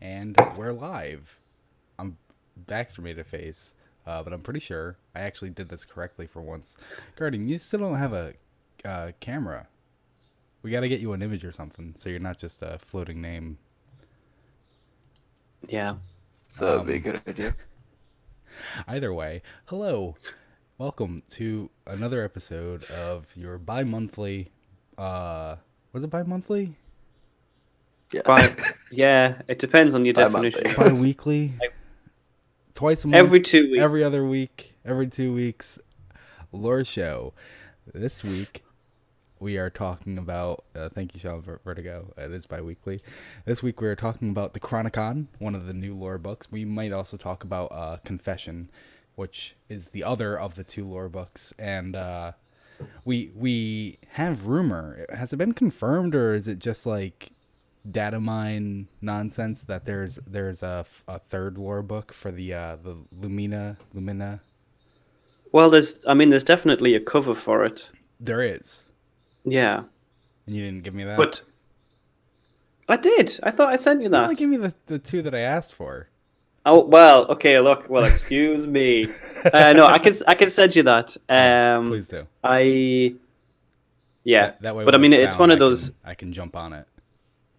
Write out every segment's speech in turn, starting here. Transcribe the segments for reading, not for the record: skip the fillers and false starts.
And we're live. Baxter made a face, but I'm pretty sure I actually did this correctly for once. Guardian, you still don't have a camera. We got to get you an image or something, so you're not just a floating name. Yeah. That would be a good idea. Either way, hello. Welcome to another episode of your bi-monthly, was it bi-monthly? Yeah. Yeah, it depends on your Bi-monthly. definition. Bi-weekly? Twice a month? Every 2 weeks. Every other week? Every 2 weeks? Lore Show. This week, we are talking about, thank you, Sean, for Vertigo. It is bi-weekly. This week, we are talking about the Chronicon, one of the new lore books. We might also talk about Confession, which is the other of the two lore books. And we have rumor. Has it been confirmed, or is it just like data mine nonsense that there's a third lore book for the Lumina? Well, there's definitely a cover for it. There is. Yeah. And you didn't give me that? But I did. I thought I sent you You that. only give me the two that I asked for. Oh, well, okay, look. Well, excuse me. No, I can send you that. Please do. Yeah. That way but I when mean, it's found, one of those. I can jump on it.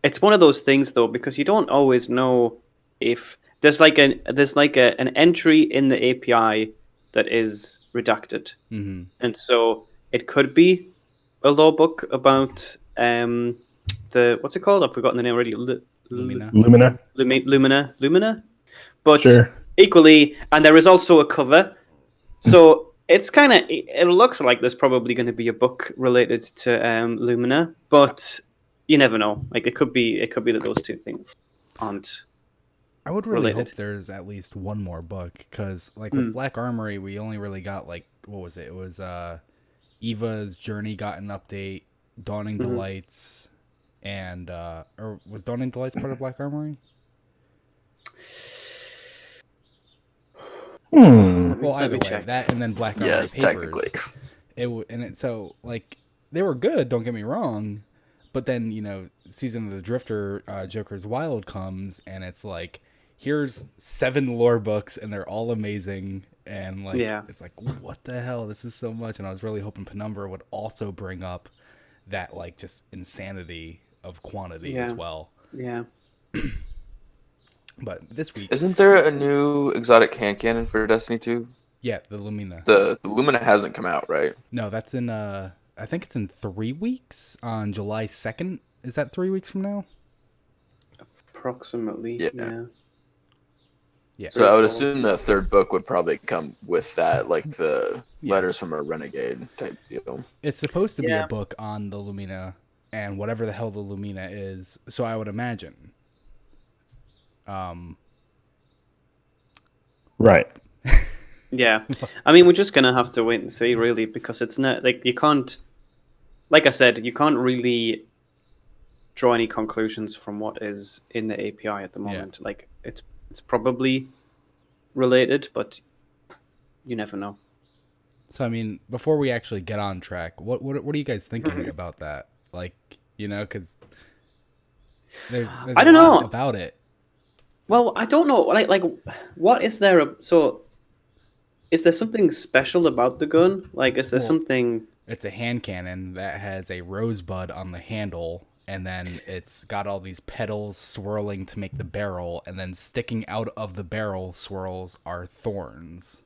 It's one of those things, though, because you don't always know if there's like an entry in the API that is redacted, and so it could be a law book about the what's it called? I've forgotten the name already. Lumina. But Sure. equally, and there is also a cover, so it's kind of, it looks like there's probably going to be a book related to Lumina, but you never know. Like it could be that those two things aren't. I would really related. hope there's at least one more book, because like with Black Armory, we only really got like, what was it? It was Eva's Journey got an update, Dawning Delights, and or was Dawning Delights part of Black Armory? Well, either way, check. that and then Black Armory Yes, Papers. technically. So like they were good. Don't get me wrong, but then Season of the Drifter, Joker's Wild comes, and it's like, here's 7 lore books, and they're all amazing, and like it's like, what the hell? This is so much. And I was really hoping Penumbra would also bring up that like just insanity of quantity as well. Yeah. But this week, Isn't there a new exotic hand cannon for Destiny 2? yeah, the Lumina. The Lumina hasn't come out, right? No, that's in I think it's in 3 weeks on July 2nd. Is that 3 weeks from now? Approximately. Yeah. Yeah. So I would assume the third book would probably come with that, like the letters from a renegade type deal. It's supposed to be a book on the Lumina and whatever the hell the Lumina is. So I would imagine. Right. Yeah. I mean, we're just gonna have to wait and see, really, because it's not like you can't. Like I said, you can't really draw any conclusions from what is in the API at the moment. Yeah. Like it's probably related, but you never know. So I mean, before we actually get on track, what are you guys thinking about that? Like, because there's I don't know about it. Well, I don't know. Like, what is there? So, is there something special about the gun? Like, is there something? It's a hand cannon that has a rosebud on the handle, and then it's got all these petals swirling to make the barrel, and then sticking out of the barrel swirls are thorns.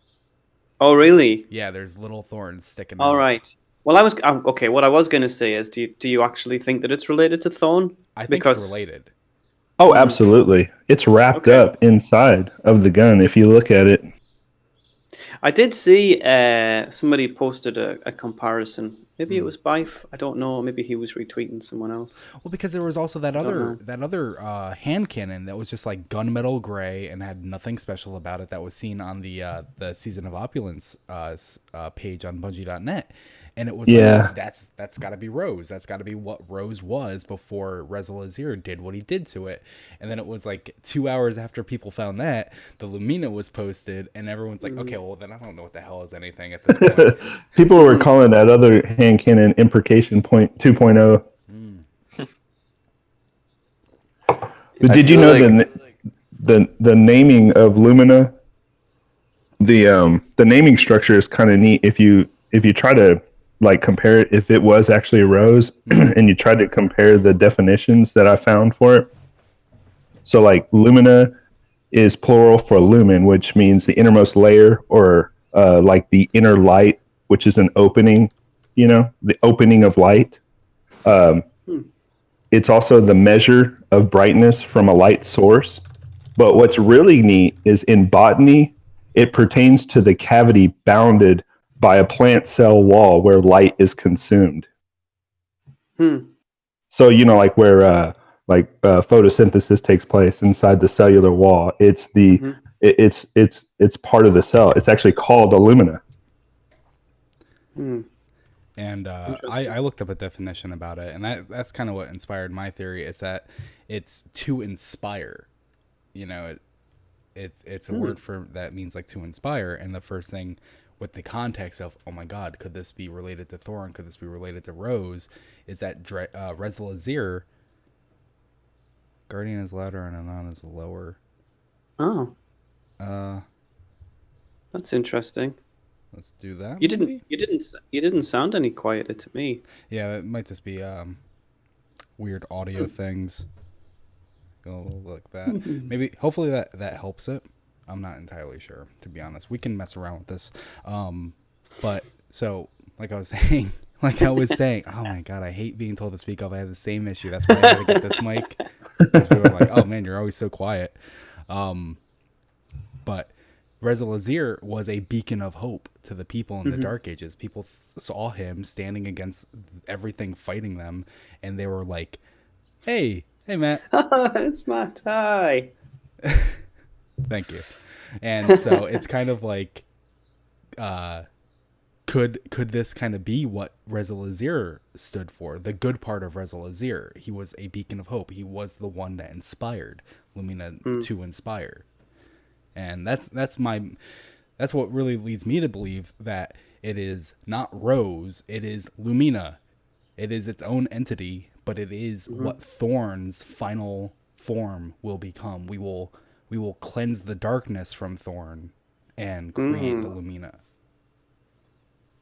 Oh, really? Yeah, there's little thorns sticking All out. right. Well, I was okay. What I was going to say is, do you actually think that it's related to Thorn? I think it's related. Oh, absolutely. It's wrapped up inside of the gun if you look at it. I did see somebody posted a comparison. Maybe it was Bife. I don't know. Maybe he was retweeting someone else. Well, because there was also that other hand cannon that was just like gunmetal gray and had nothing special about it, that was seen on the Season of Opulence page on Bungie.net. And it was like, that's got to be Rose. That's got to be what Rose was before Rezel Azir did what he did to it. And then it was like 2 hours after people found that, the Lumina was posted, and everyone's like, okay, well, then I don't know what the hell is anything at this point. People were calling that other hand cannon Imprecation Point 2.0. But did you know that the naming of Lumina, the naming structure is kind of neat. If you try to like compare it, if it was actually a rose, and you try to compare the definitions that I found for it. So like Lumina is plural for lumen, which means the innermost layer, or like the inner light, which is an opening, the opening of light. It's also the measure of brightness from a light source. But what's really neat is in botany, it pertains to the cavity bounded by a plant cell wall where light is consumed. So, like where photosynthesis takes place inside the cellular wall, it's it's part of the cell. It's actually called a lumina. And I looked up a definition about it, and that's kind of what inspired my theory. Is that it's to inspire. It's a word for that means like to inspire. And the first thing, with the context of, oh my God, could this be related to Thorn? Could this be related to Rose? Is that Reslazir, Guardian is louder and Anon is lower. Oh. That's interesting. Let's do that. You didn't sound any quieter to me. Yeah, it might just be weird audio things. Go like that. Maybe, hopefully that helps it. I'm not entirely sure, to be honest. We can mess around with this. But so, like I was saying, oh my God, I hate being told to speak up. I had the same issue. That's why I had to get this mic. Because people are like, oh man, you're always so quiet. But Reslazir was a beacon of hope to the people in the Dark Ages. People saw him standing against everything fighting them, and they were like, hey, Matt. It's Matt. Hi. Thank you. And so it's kind of like, could this kind of be what Reslazir stood for? The good part of Reslazir. He was a beacon of hope. He was the one that inspired Lumina to inspire. And that's what really leads me to believe that it is not Rose, it is Lumina. It is its own entity, but it is what Thorn's final form will become. We will cleanse the darkness from Thorn and create the Lumina.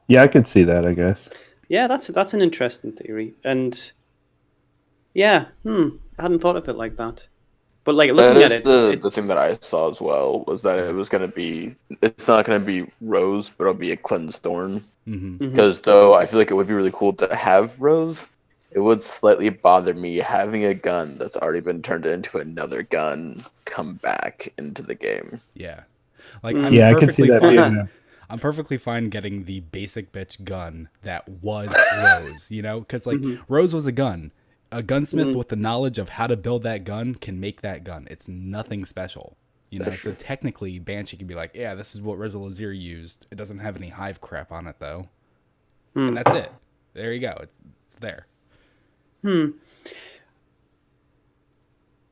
Yeah, I could see that, I guess. Yeah, that's an interesting theory. And yeah, I hadn't thought of it like that. But like looking at it, the thing that I saw as well was that it was gonna be. It's not gonna be Rose, but it'll be a cleansed Thorn. Because though I feel like it would be really cool to have Rose, it would slightly bother me having a gun that's already been turned into another gun come back into the game. Yeah, like I can see that being. I'm perfectly fine getting the basic bitch gun that was Rose, because like Rose was a gun. A gunsmith with the knowledge of how to build that gun can make that gun. It's nothing special, So technically, Banshee can be like, yeah, this is what Reslazir used. It doesn't have any hive crap on it though, and that's it. There you go. It's there.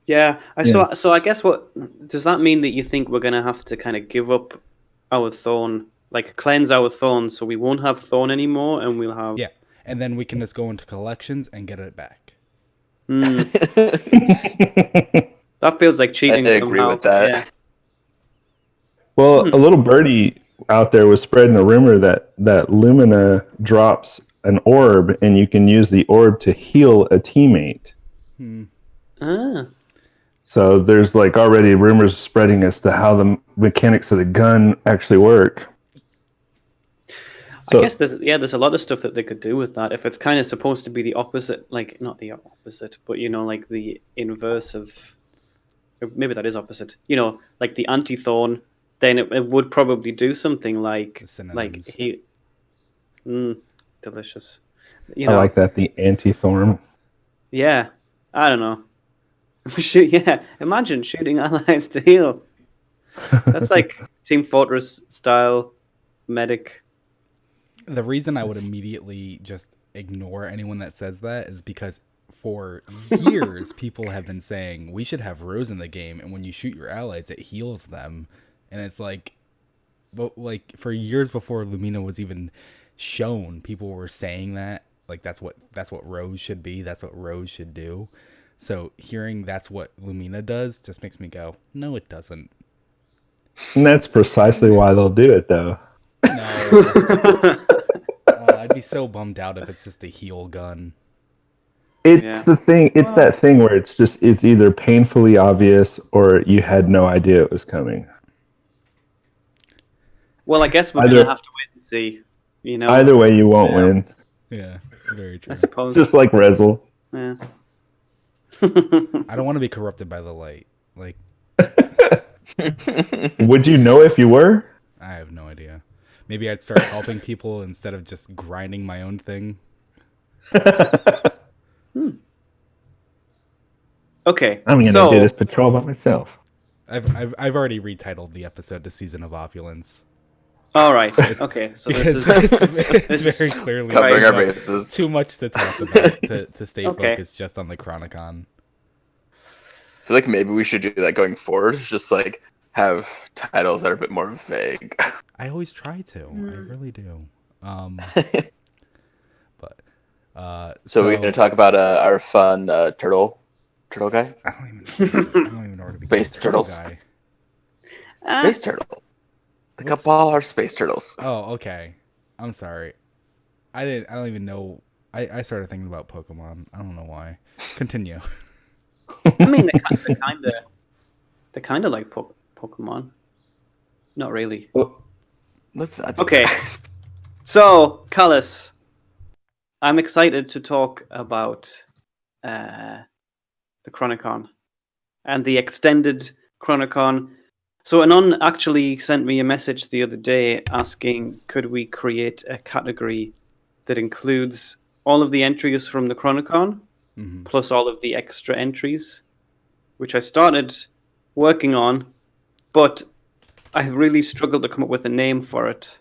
Yeah. So I guess what does that mean that you think we're gonna have to kind of give up our Thorn, like cleanse our Thorn, so we won't have Thorn anymore, and we'll have and then we can just go into collections and get it back. That feels like cheating. I agree with that. Yeah. Well, a little birdie out there was spreading a rumor that Lumina drops an orb, and you can use the orb to heal a teammate. So there's like already rumors spreading as to how the mechanics of the gun actually work. I guess there's a lot of stuff that they could do with that. If it's kind of supposed to be the opposite, like not the opposite, but like the inverse of, maybe that is opposite. Like the anti-Thorn, then it would probably do something like he. Delicious. I like that, the anti-Thorn. Yeah, I don't know. Imagine shooting allies to heal. That's like Team Fortress style medic. The reason I would immediately just ignore anyone that says that is because for years people have been saying we should have Rose in the game, and when you shoot your allies it heals them, and it's like, but like for years before Lumina was even shown, people were saying that like that's what Rose should be, that's what Rose should do. So hearing that's what Lumina does just makes me go, no, it doesn't. And that's precisely why they'll do it, though. No. I'd be so bummed out if it's just a heal gun. It's the thing. It's that thing where it's either painfully obvious or you had no idea it was coming. Well, I guess we're gonna have to wait and see. You know. Either way, you won't win. Yeah, very true. I suppose. Just like Rezel. Yeah. I don't want to be corrupted by the light. Like, would you know if you were? I have no idea. Maybe I'd start helping people instead of just grinding my own thing. Okay. I'm gonna do this patrol by myself. I've already retitled the episode to Season of Opulence. All right. Okay. So because it's very clearly covering our bases. Too much to talk about to stay focused just on the Chronicon. I feel like maybe we should do that going forward. Just like have titles that are a bit more vague. I always try to. I really do. So we're gonna talk about our fun turtle guy. I don't even know where to begin. Space turtles. Guy. Space turtle. Look up all our space turtles. Oh, okay. I'm sorry. I don't even know. I started thinking about Pokemon. I don't know why. Continue. I mean, they're kind of like Pokemon. Not really. Let's not okay. So, Callus, I'm excited to talk about the Chronicon and the extended Chronicon. So Anon actually sent me a message the other day asking, could we create a category that includes all of the entries from the Chronicon, plus all of the extra entries, which I started working on, but I really struggled to come up with a name for it.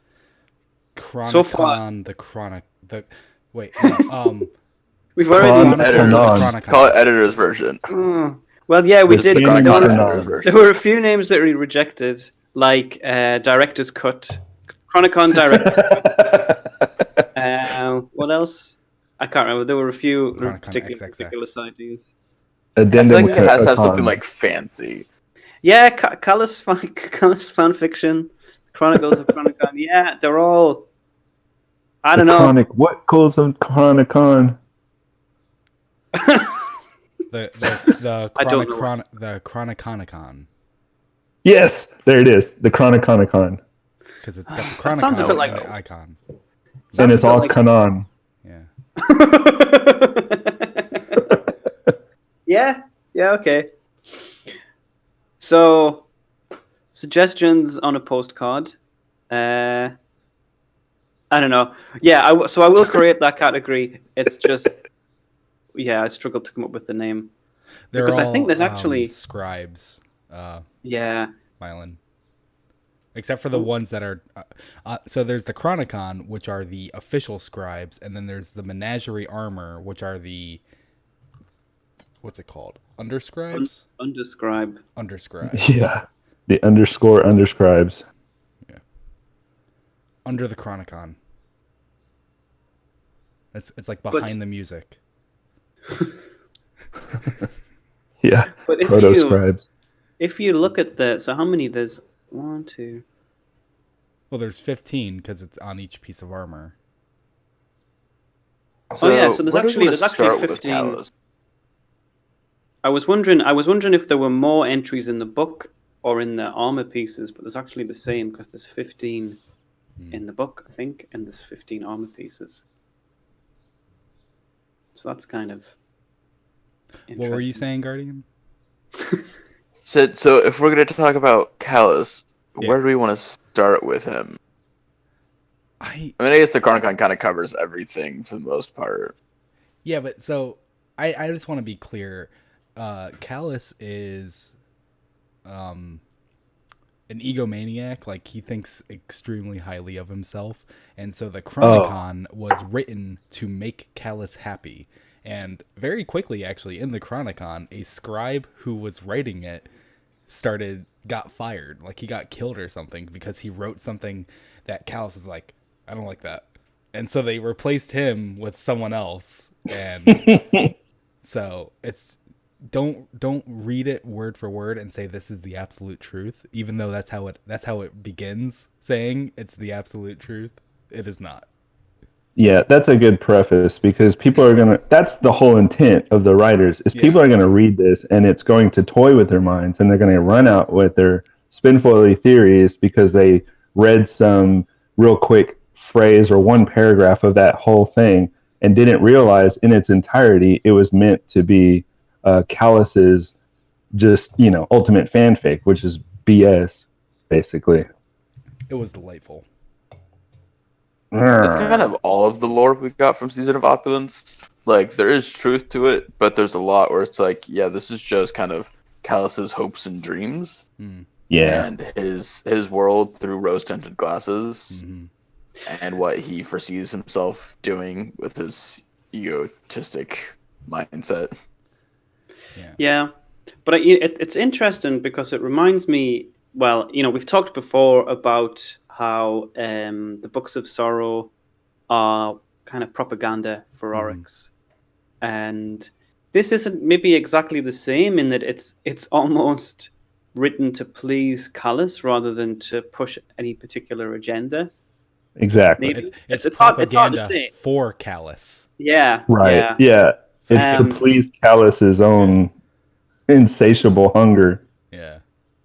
Chronicon, so far, wait, we've already call it editor's version. Well, yeah, we did. There were a few names that we rejected, like Director's Cut, Chronicon Director's Cut. What else? I can't remember. There were a few ridiculous ideas. I feel like it has to have something like fancy. Yeah, Callus fan fiction, Chronicles of Chronicon. Yeah, they're all. I don't know. What calls them Chronicon? The Chroniconicon. Yes, there it is. The Chroniconicon. Because it's got the Chronicon like icon. And it's all canon. Yeah. Yeah, okay. So, suggestions on a postcard. I don't know. Yeah, so I will create that category. It's just, I struggled to come up with the name. Because I think there's actually scribes. Mylan. Except for the ones that are... so there's the Chronicon, which are the official scribes, and then there's the Menagerie Armor, which are the... What's it called? Underscribes? Underscribe. Yeah. The underscribes. Yeah. Under the Chronicon. It's like behind the music. Yeah. But Proto-scribes. If you look at so how many there's... 1, 2. Well, there's 15 because it's on each piece of armor. So there's actually 15. I was wondering if there were more entries in the book or in the armor pieces, but there's actually the same because there's 15 in the book, I think, and there's 15 armor pieces. So that's kind of interesting. What were you saying, Guardian? So if we're going to talk about Callus, where do we want to start with him? I guess the Chronicon kind of covers everything for the most part. Yeah, but so I just want to be clear. Callus is an egomaniac. Like, he thinks extremely highly of himself. And so the Chronicon was written to make Callus happy. And very quickly, actually, in the Chronicon, a scribe who was writing it got fired. Like, he got killed or something because he wrote something that Callus is like, I don't like that. And so they replaced him with someone else. And so it's don't read it word for word and say this is the absolute truth, even though that's how it begins, saying it's the absolute truth. It is not. Yeah, that's a good preface, because people are gonna. That's the whole intent of the writers. Is people are gonna read this and it's going to toy with their minds, and they're gonna run out with their spinfoily theories because they read some real quick phrase or one paragraph of that whole thing and didn't realize in its entirety it was meant to be Callus's just ultimate fanfic, which is BS, basically. It was delightful. That's kind of all of the lore we got from Season of Opulence. Like, there is truth to it, but there's a lot where it's like, yeah, this is just kind of Callus's hopes and dreams. Yeah. And his world through rose-tinted glasses. And what he foresees himself doing with his egotistic mindset. Yeah. But it's interesting because it reminds me, well, we've talked before about how the Books of Sorrow are kind of propaganda for Oryx. And this isn't maybe exactly the same in that it's almost written to please Callus rather than to push any particular agenda. Exactly. Maybe. It's hard to propaganda say. for Callus. Yeah. Right. Yeah. It's to please Callus's own insatiable hunger. Yeah.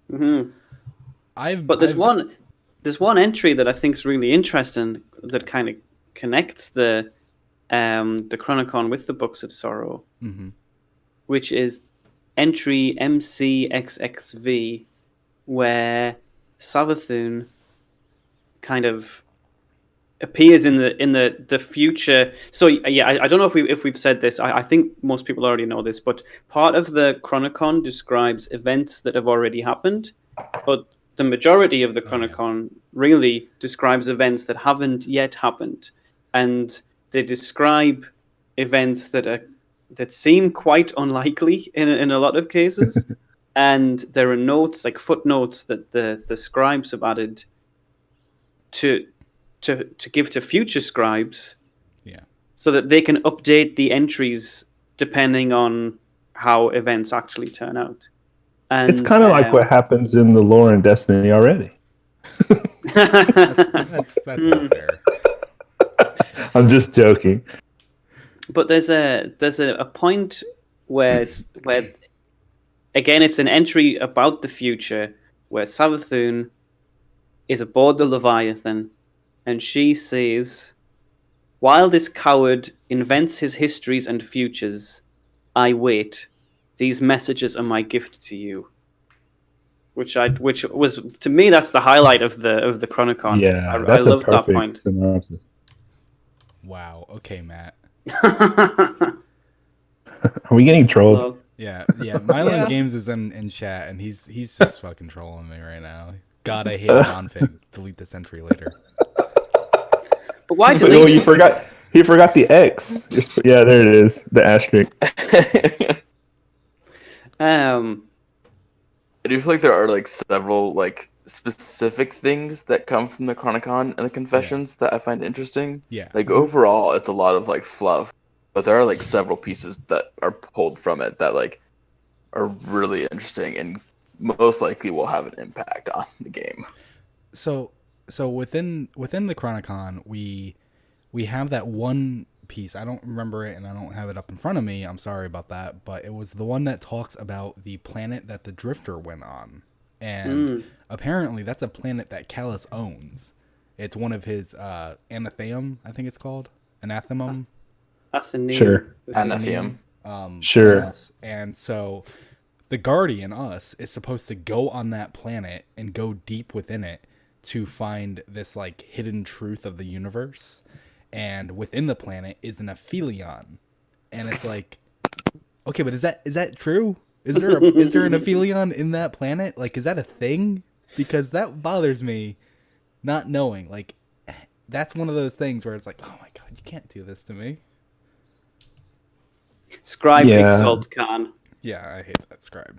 But there's one entry that I think is really interesting that kind of connects the Chronicon with the Books of Sorrow, which is entry MCXXV, where Savathun kind of appears in the future. So yeah, I don't know if we've said this. I think most people already know this, but part of the Chronicon describes events that have already happened, but the majority of the Chronicon really describes events that haven't yet happened, and they describe events that seem quite unlikely in a lot of cases. And there are notes, like footnotes, that the scribes have added to give to future scribes, so that they can update the entries depending on how events actually turn out. And it's kind of like what happens in the lore in Destiny already. That's not fair. I'm just joking. But there's a point where again it's an entry about the future where Savathun is aboard the Leviathan, and she says, "While this coward invents his histories and futures, I wait. These messages are my gift to you." Which was, to me, that's the highlight of the Chronicon. Yeah, I loved that point. Synopsis. Wow. Okay, Matt. Are we getting trolled? Well, Yeah. Mylan Games is in chat, and he's just fucking trolling me right now. God, I hate config. Delete this entry later. but why delete? Oh, you forgot. He forgot the X. Yeah, there it is. The asterisk. I do feel like there are like several like specific things that come from the Chronicon and the Confessions that I find interesting. Yeah. Like overall, it's a lot of like fluff, but there are like several pieces that are pulled from it that like are really interesting and most likely will have an impact on the game. So within the Chronicon, we have that one piece. I don't remember it, and I don't have it up in front of me. I'm sorry about that, but it was the one that talks about the planet that the Drifter went on, and apparently that's a planet that Callus owns. It's one of his Anatheum, I think it's called, Anathemum. Athenaeum. Sure. Anatheum. Sure. Planets. And so the Guardian, us, is supposed to go on that planet and go deep within it to find this like hidden truth of the universe. And within the planet is an aphelion, and it's like, okay, but is that true? Is there an aphelion in that planet? Like, is that a thing? Because that bothers me, not knowing. Like, that's one of those things where it's like, oh my god, you can't do this to me. Scribe Exalt Khan. Yeah, I hate that scribe.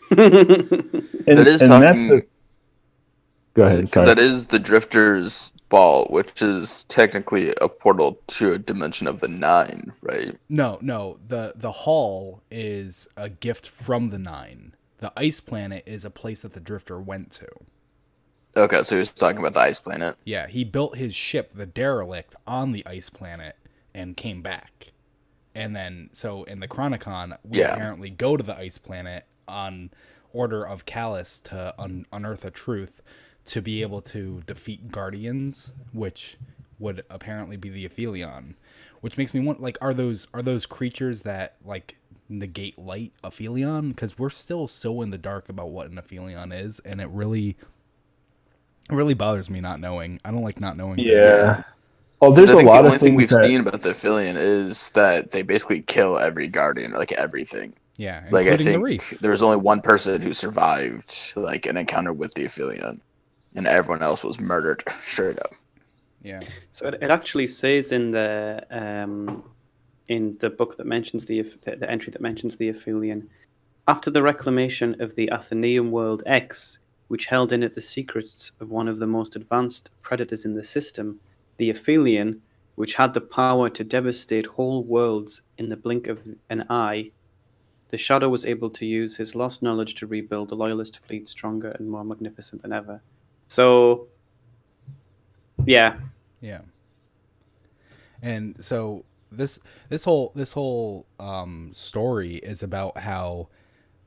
That is and talking. Go ahead. Because that is the Drifter's ball, which is technically a portal to a dimension of the 9, right? No. The hall is a gift from the 9. The ice planet is a place that the Drifter went to. Okay, so he was talking about the ice planet. Yeah, he built his ship, the Derelict, on the ice planet and came back. And then, so in the Chronicon, we apparently go to the ice planet on order of Callus to unearth a truth to be able to defeat Guardians, which would apparently be the Aphelion. Which makes me want, like, are those creatures that, like, negate light Aphelion? Because we're still so in the dark about what an Aphelion is, and it really bothers me not knowing. I don't like not knowing. Yeah. Things. Well, there's I a think lot the only of thing things we've that... seen about the Aphelion is that they basically kill every Guardian, like everything. Yeah, Like I including the think Reef. there was only one person who survived like an encounter with the Aphelion, and everyone else was murdered straight up. Yeah. So it actually says in the book that mentions the entry that mentions the Aphelion, after the reclamation of the Athenaeum World X, which held in it the secrets of one of the most advanced predators in the system, the Aphelion, which had the power to devastate whole worlds in the blink of an eye, the Shadow was able to use his lost knowledge to rebuild the Loyalist fleet stronger and more magnificent than ever. So, yeah. Yeah. And so this whole story is about how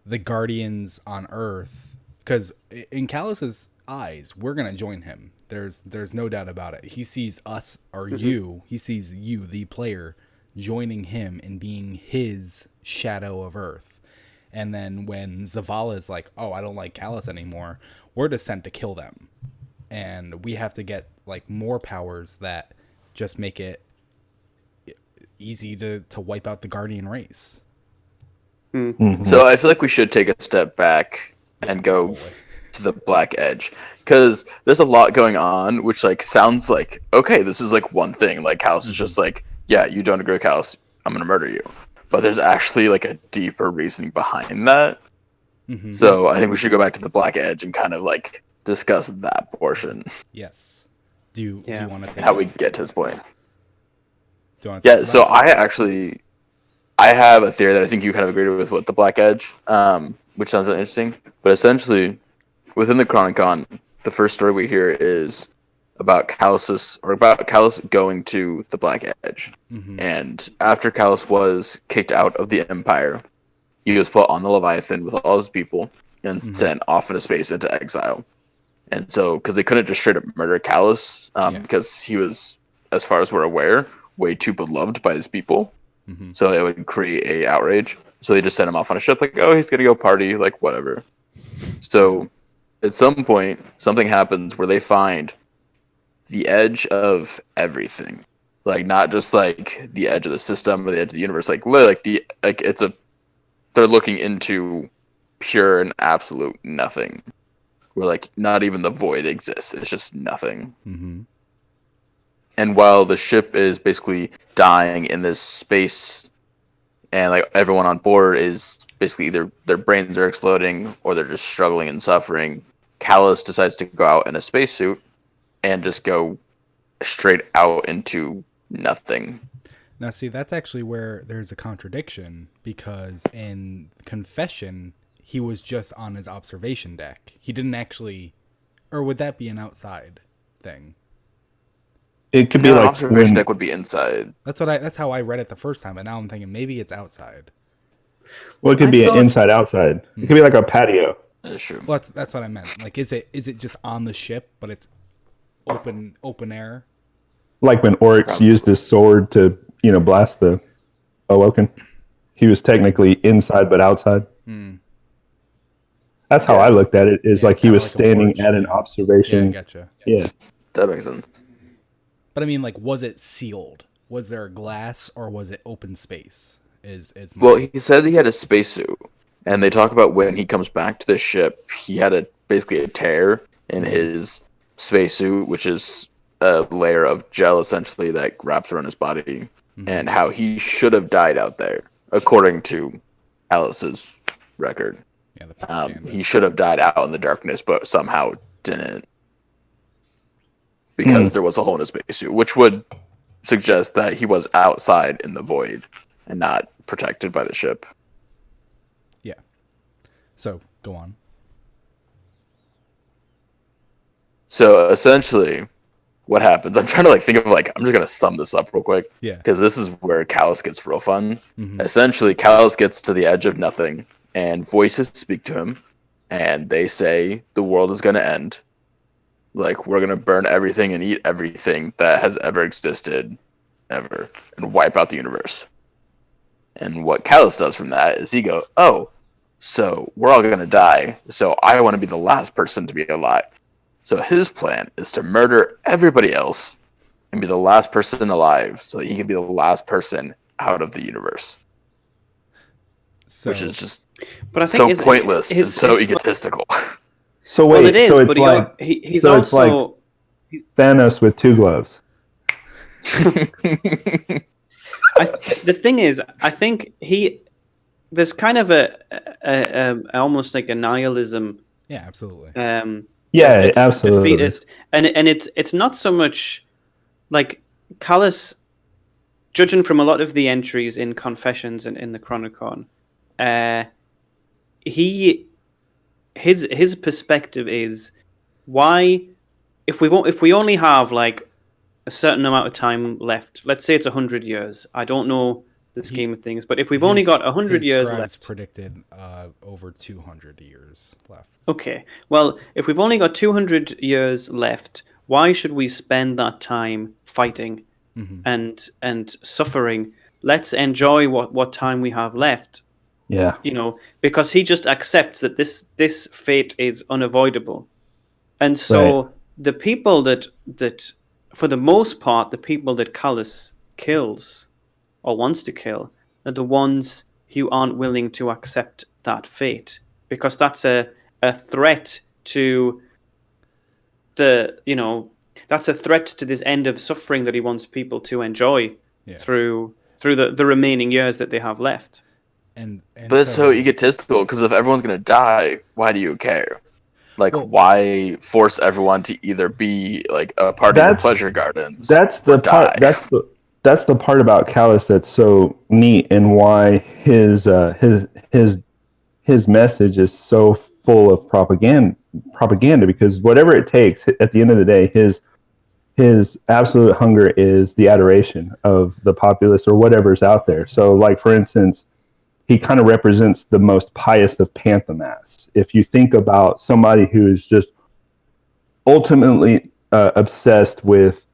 the Guardians on Earth, because in Callus's eyes, we're gonna join him. There's no doubt about it. He sees us or you. He sees you, the player, joining him and being his shadow of Earth. And then when Zavala's like, "Oh, I don't like Callus anymore," we're just sent to kill them, and we have to get like more powers that just make it easy to wipe out the Guardian race. Mhm. So I feel like we should take a step back and go to the Black Edge, because there's a lot going on, which like sounds like, okay, this is like one thing. Like Callus is just like, yeah, you don't agree with Callus, I'm gonna murder you. But there's actually like a deeper reasoning behind that. So I think we should go back to the Black Edge and kind of like discuss that portion. Yes. Do you want to take How we get to this point? Do you want to Yeah, so I have a theory that I think you kind of agreed with the Black Edge, which sounds really interesting. But essentially, within the Chronicon, the first story we hear is about Callus going to the Black Edge. And after Callus was kicked out of the Empire, he was put on the Leviathan with all his people and sent off into space into exile. And so, because they couldn't just straight up murder Callus, because he was, as far as we're aware, way too beloved by his people. So it would create a outrage. So they just sent him off on a ship, like, oh, he's gonna go party, like whatever. So at some point, something happens where they find the edge of everything, like not just like the edge of the system or the edge of the universe, like they're looking into pure and absolute nothing, where like not even the void exists. It's just nothing. And while the ship is basically dying in this space, and like everyone on board is basically either their brains are exploding or they're just struggling and suffering, Callus decides to go out in a spacesuit and just go straight out into nothing. Now, see, that's actually where there's a contradiction, because in Confession, he was just on his observation deck. He didn't actually, or would that be an outside thing? It could be like observation deck would be inside. That's how I read it the first time, but now I'm thinking maybe it's outside. Well, it could be an inside outside. It could be like a patio. That's true. Well, that's what I meant. Like, is it just on the ship, but it's open air? Like when Oryx used his sword to, blast the Awoken. He was technically inside but outside. That's how I looked at it. Is like he was standing at an observation. Yeah, I gotcha. Yeah, that makes sense. But I mean, like, was it sealed? Was there glass or was it open space? Well, he said he had a spacesuit, and they talk about when he comes back to the ship, he had basically a tear in his spacesuit, which is a layer of gel essentially that wraps around his body, and how he should have died out there, according to Alice's record. Yeah, he should have died out in the darkness, but somehow didn't. because there was a hole in his spacesuit, which would suggest that he was outside in the void and not protected by the ship. Yeah. So go on. So essentially, what happens? I'm trying to think of I'm just gonna sum this up real quick. Yeah. Because this is where Callus gets real fun. Mm-hmm. Essentially, Callus gets to the edge of nothing, and voices speak to him, and they say the world is gonna end. Like, we're gonna burn everything and eat everything that has ever existed, ever, and wipe out the universe. And what Callus does from that is he goes, "Oh, so we're all gonna die. So I want to be the last person to be alive." So his plan is to murder everybody else and be the last person alive, so he can be the last person out of the universe. So, Which is just but I think so pointless and so egotistical. So wait, well, it is, so it's but like he's so it's also like Thanos with 2 gloves. the thing is, I think there's kind of a almost like a nihilism. yeah, absolutely. Yeah, absolutely. Defeatist, and it's not so much like Callus, judging from a lot of the entries in Confessions and in the Chronicon, his perspective is why if we only have like a certain amount of time left, let's say it's 100 years. I don't know the scheme of things, but if we've only got 100 years left, predicted over 200 years left. Okay, well, if we've only got 200 years left, why should we spend that time fighting and suffering? Let's enjoy what time we have left. Yeah. Because he just accepts that this fate is unavoidable. And so the people that for the most part, the people that Callus kills or wants to kill are the ones who aren't willing to accept that fate, because that's a threat to that's a threat to this end of suffering that he wants people to enjoy through the remaining years that they have left. And but it's so egotistical, because if everyone's gonna die, why do you care? Why force everyone to either be like a part of the pleasure gardens? That's the part. That's the part about Callus that's so neat, and why his message is so full of propaganda. Because whatever it takes, at the end of the day, his absolute hunger is the adoration of the populace or whatever's out there. So, like, for instance, he kind of represents the most pious of panthemas. If you think about somebody who is just ultimately obsessed with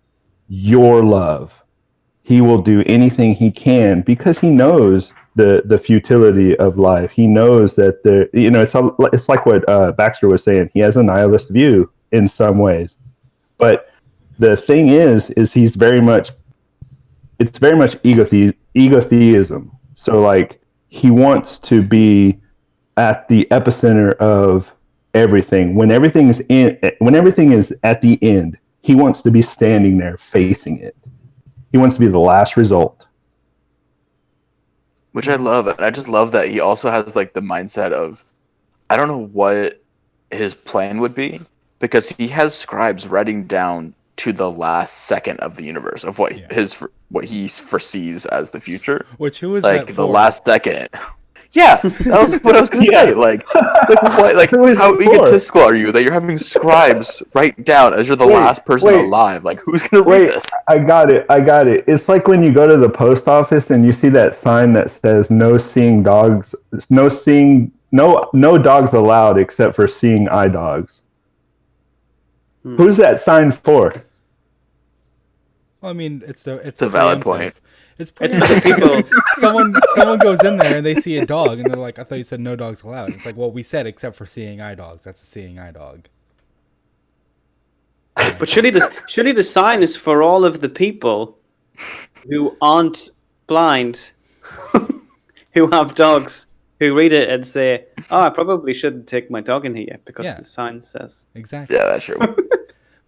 your love, he will do anything he can because he knows the futility of life. He knows that it's like what Baxter was saying. He has a nihilist view in some ways, but the thing is it's very much egotheism. So, like, he wants to be at the epicenter of everything. When everything is at the end, he wants to be standing there facing it. He wants to be the last result. Which I love, and I just love that he also has like the mindset of, I don't know what his plan would be, because he has scribes writing down to the last second of the universe of what he foresees as the future. Which who is like that the for? last second? Yeah, that was what I was gonna say. Like how egotistical are you that you're having scribes write down as you're the last person alive? Like, who's gonna read this? I got it. It's like when you go to the post office and you see that sign that says no dogs allowed except for seeing eye dogs. Who's that sign for? Well, I mean, it's a valid point. It's the people. someone goes in there and they see a dog and they're like, "I thought you said no dogs allowed." It's like, well, we said except for seeing eye dogs. That's a seeing eye dog. But surely the sign is for all of the people who aren't blind, who have dogs, who read it and say, "Oh, I probably shouldn't take my dog in here because the sign says." Exactly. Yeah, that's true.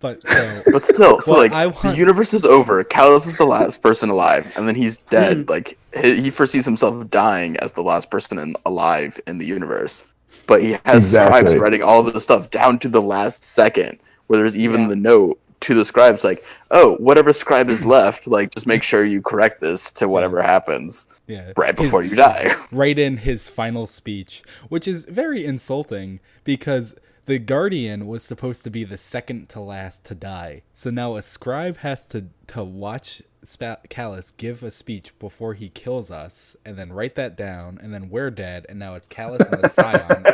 But still, the universe is over. Callus is the last person alive, and then he's dead. Like, he foresees himself dying as the last person alive in the universe. But he has scribes writing all of the stuff down to the last second, where there's even the note to the scribes, like, oh, whatever scribe is left, like, just make sure you correct this to whatever happens right before you die. Right in his final speech, which is very insulting because the Guardian was supposed to be the second to last to die. So now a scribe has to watch Callus give a speech before he kills us, and then write that down, and then we're dead, and now it's Callus and the Scion.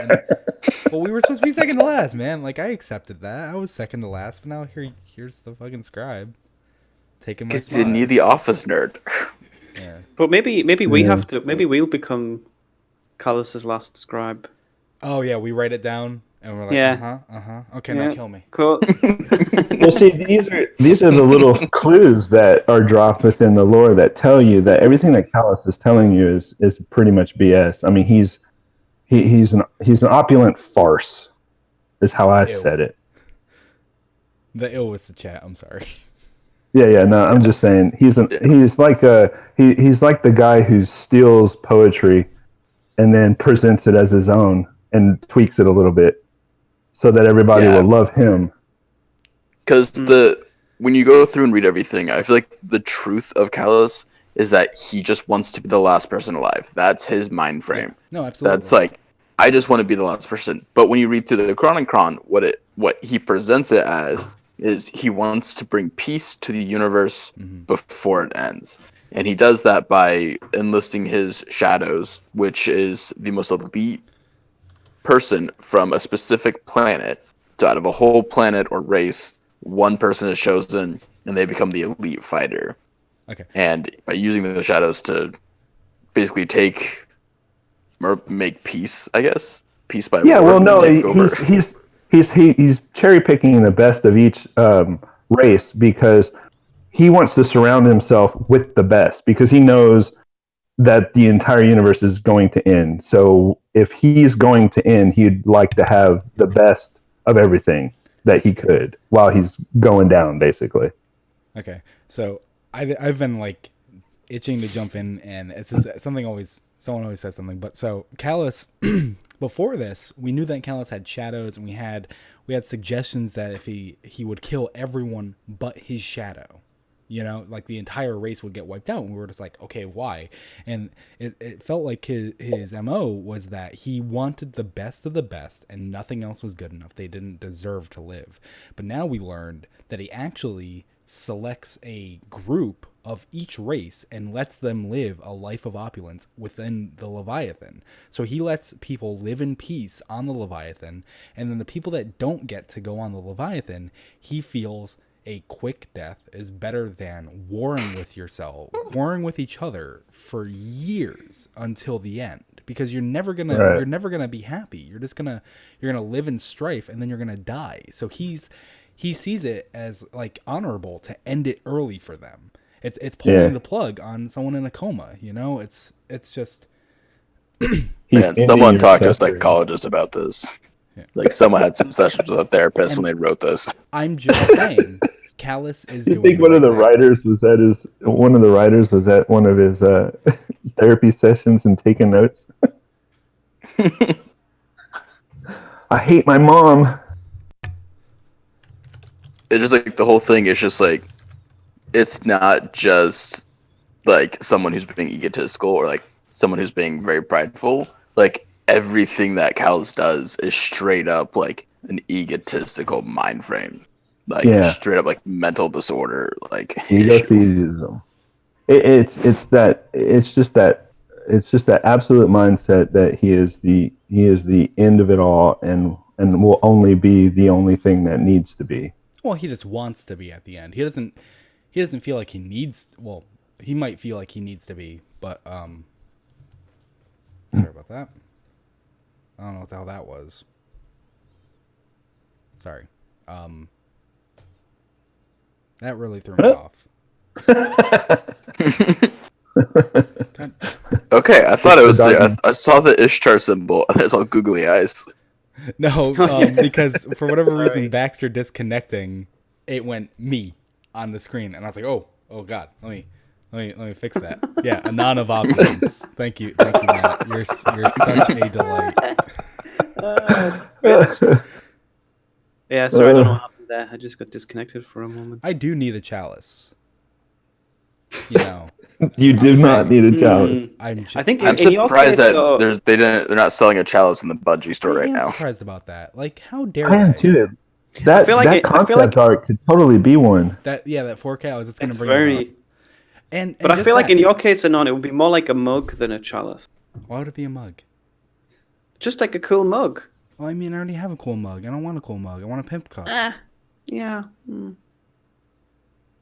Well, we were supposed to be second to last, man. Like, I accepted that. I was second to last, but now here's the fucking scribe taking my spot. You need the office nerd. Yeah. But maybe we have to. Maybe we'll become Callus's last scribe. Oh yeah, we write it down and we're like, okay, now kill me. Cool. Well, see, these are the little clues that are dropped within the lore that tell you that everything that Callus is telling you is pretty much BS. I mean, he's an opulent farce, is how I said it. The ill was the chat. I'm sorry. Yeah. No, I'm just saying he's like the guy who steals poetry and then presents it as his own and tweaks it a little bit so that everybody will love him. Because when you go through and read everything, I feel like the truth of Callus is that he just wants to be the last person alive. That's his mind frame. No, absolutely. That's like, I just want to be the last person. But when you read through the Chronicron, what he presents it as is he wants to bring peace to the universe before it ends. And he does that by enlisting his shadows, which is the most elite person from a specific planet. So out of a whole planet or race, one person is chosen, and they become the elite fighter. Okay. And by using the shadows to basically make peace, I guess. Peace by war. Well, no, he's cherry picking the best of each race because he wants to surround himself with the best because he knows that the entire universe is going to end. So if he's going to end, he'd like to have the best of everything that he could while he's going down, basically. Okay, so I've been like itching to jump in, and it's just someone always says something. But so Callus, before this, we knew that Callus had shadows, and we had suggestions that if he would kill everyone but his shadow, like the entire race would get wiped out. And we were just like, okay, why? And it felt like his MO was that he wanted the best of the best, and nothing else was good enough. They didn't deserve to live. But now we learned that he actually selects a group of each race and lets them live a life of opulence within the Leviathan. So he lets people live in peace on the Leviathan, and then the people that don't get to go on the Leviathan, he feels a quick death is better than warring with each other for years until the end, because you're never gonna be happy. You're gonna live in strife, and then you're gonna die. So he sees it as like honorable to end it early for them. It's pulling the plug on someone in a coma. It's just. Someone talked to a psychologist about this. Yeah. Like someone had some sessions with a therapist when they wrote this. I'm just saying, Callus is doing. I think one of the writers was at one of his therapy sessions and taking notes. I hate my mom. It's just like the whole thing is just like, it's not just like someone who's being egotistical or like someone who's being very prideful. Like everything that Callus does is straight up like an egotistical mind frame. Like straight up like mental disorder. Like egotism. It's just that absolute mindset that he is the end of it all and will only be the only thing that needs to be. Well, he just wants to be at the end. He doesn't feel like he needs. Well, he might feel like he needs to be, but sorry about that. I don't know what the hell that was. Sorry. That really threw me off. Okay, I thought it was. I saw the Ishtar symbol. I saw googly eyes. No, because for whatever reason, Baxter disconnecting, it went me on the screen, and I was like, oh god, let me fix that. Yeah, Anon of Opulence. Thank you, Matt. You're such a delight. Yeah, sorry, I don't know what happened there. I just got disconnected for a moment. I do need a chalice. You know, You do I'm not saying- need a chalice. I think I'm in your surprised case, that though, they're not selling a chalice in the Bungie store I right am now. surprised about that. Like, how dare I am they? too. I That feel like that it- I feel concept like- art could totally be one. That 4K. I was just gonna it's bring it up. very. And But I just feel like that. in your case, Anon, it would be more like a mug than a chalice. Why would it be a mug? Just like a cool mug. Well, I mean, I already have a cool mug. I don't want a cool mug. I want a pimp cup. Yeah.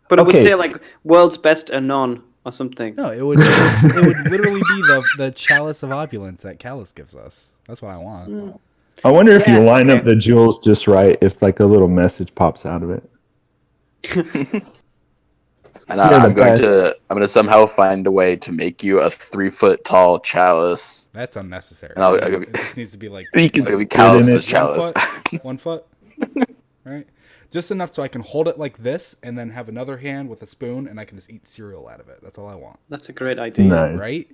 But it would Okay. say like world's best Anon or something. No, it would literally be the chalice of opulence that Callus gives us. That's what I want. I wonder if you Yeah, line okay. up the jewels just right, if like a little message pops out of it. And You're the I'm gonna somehow find a way to make you a 3-foot tall chalice. That's unnecessary. And I'll- It just needs to be like You can It'll be spit in Callus's it. chalice. 1 foot, right? Just enough so I can hold it like this, and then have another hand with a spoon, and I can just eat cereal out of it. That's all I want, That's a great idea. Nice. right?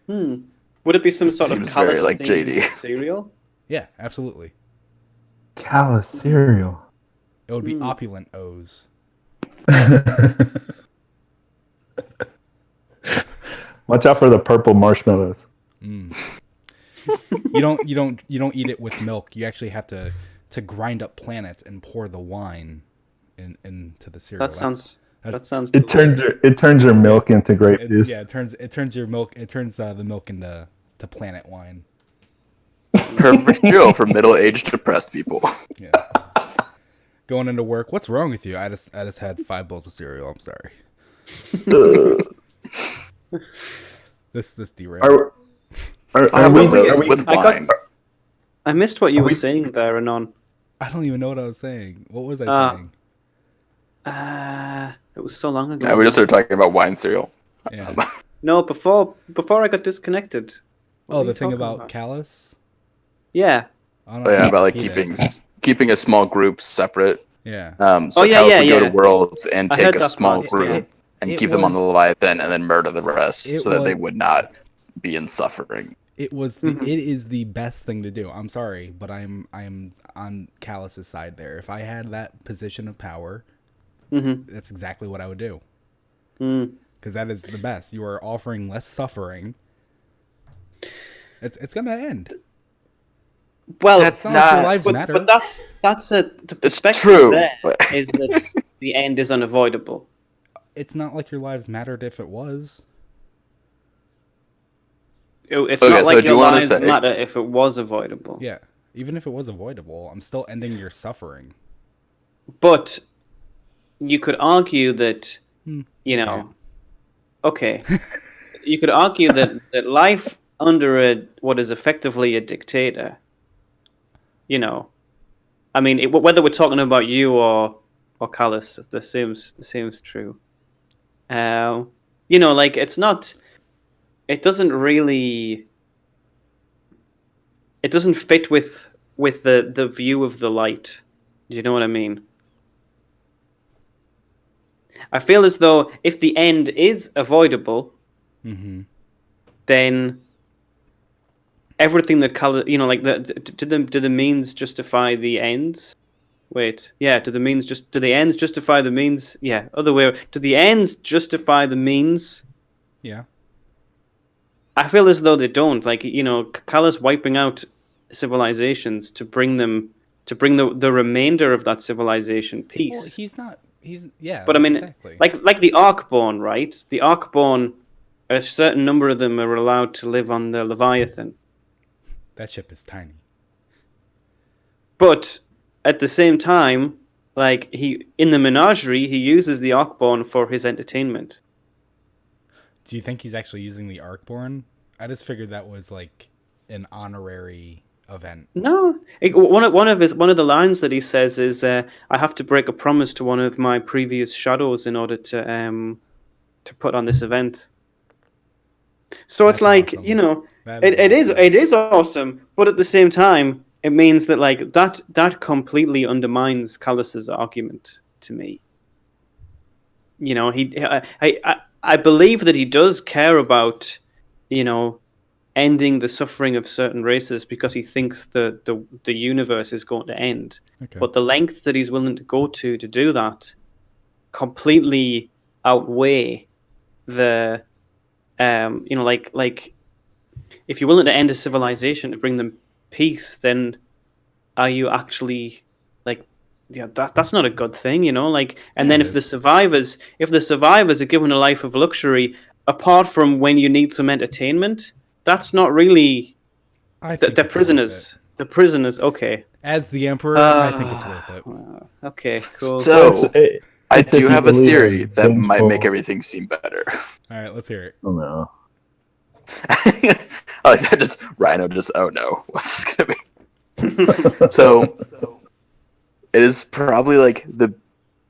Would it be some sort of Seems very Callus like themed JD. cereal? Yeah, absolutely. Callus cereal. It would be opulent O's. Watch out for the purple marshmallows. You don't eat it with milk. You actually have to grind up planets and pour the wine into the cereal. That sounds. It turns your milk into grape juice. Yeah, it turns your milk. It turns the milk into planet wine. Perfect cereal for middle-aged depressed people. Yeah. Going into work. What's wrong with you? I just had 5 bowls of cereal. I'm sorry. This derailed. Are we, with wine. I missed what you were saying there, Anon. I don't even know what I was saying. What was I saying? It was so long ago. Yeah, we just started talking about wine cereal. Yeah. No, before I got disconnected. What Oh, were the you thing talking about Callus? Yeah. I don't Oh, yeah, know. about like He did. keeping a small group separate. Yeah. So yeah, Callus yeah, would go yeah. to Worlds and I take heard a that small part, group yeah. and It keep them on the was- Leviathan and then murder the rest It so that they was- would not be in suffering. It was it is the best thing to do. I'm sorry, but I'm on Callus's side there. If I had that position of power, that's exactly what I would do. Because that is the best. You are offering less suffering. It's gonna end. Well, It's not like your lives but, matter. but that's the perspective true, there but- is that the end is unavoidable. It's not like your lives mattered if it was. It's Okay, not so I like do your wanna lives say- matter if it was avoidable. Yeah. Even if it was avoidable, I'm still ending your suffering. But you could argue that, you know, okay, you could argue that life under what is effectively a dictator, you know, I mean, whether we're talking about you or Callus, the same's true. You know, like it doesn't fit with the view of the light. Do you know what I mean? I feel as though if the end is avoidable, then everything that color, you know, like do the means justify the ends? Wait, yeah. Do the ends justify the means? Yeah, other way. Do the ends justify the means? Yeah. I feel as though they don't. Like, you know, Callus wiping out civilizations to bring the remainder of that civilization peace. Well, he's not. He's yeah. But I mean, exactly. like the Arcborn, right? The Arcborn, a certain number of them are allowed to live on the Leviathan. That ship is tiny. But at the same time, like in the menagerie, he uses the Arcborn for his entertainment. Do you think he's actually using the Arcborn? I just figured that was like an honorary event. No, one of the lines that he says is, "I have to break a promise to one of my previous shadows in order to put on this event." So it's That's like, awesome. you know, That is awesome. it is awesome, but at the same time, it means that like that completely undermines Callus's argument to me. You know, I believe that he does care about, you know, ending the suffering of certain races because he thinks the universe is going to end. Okay. But the lengths that he's willing to go to do that completely outweigh the like if you're willing to end a civilization to bring them peace, then are you actually like that's not a good thing, like. And Yeah, then it if the is. survivors are given a life of luxury apart from when you need some entertainment, that's not really I think they're it's worth it. prisoners. The prisoners, okay. As the emperor, I think it's worth it. Okay, cool. So I It's if do you have a believe theory in that might make vengeful- everything seem better. All right, let's hear it. Oh no. Like that just Rhino just oh no, what's this gonna be? So it is probably like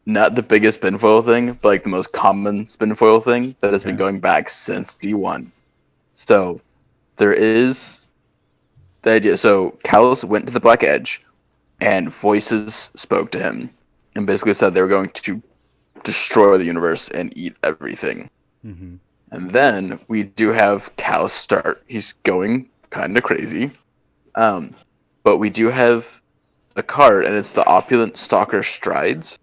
not the biggest spinfoil thing, but like the most common spinfoil thing that has been going back since D1. So there is the idea. So Callus went to the Black Edge, and voices spoke to him, and basically said they were going to destroy the universe and eat everything. Mm-hmm. And then we do have Callus start. He's going kind of crazy. But we do have a card, and it's the Opulent Stalker Strides.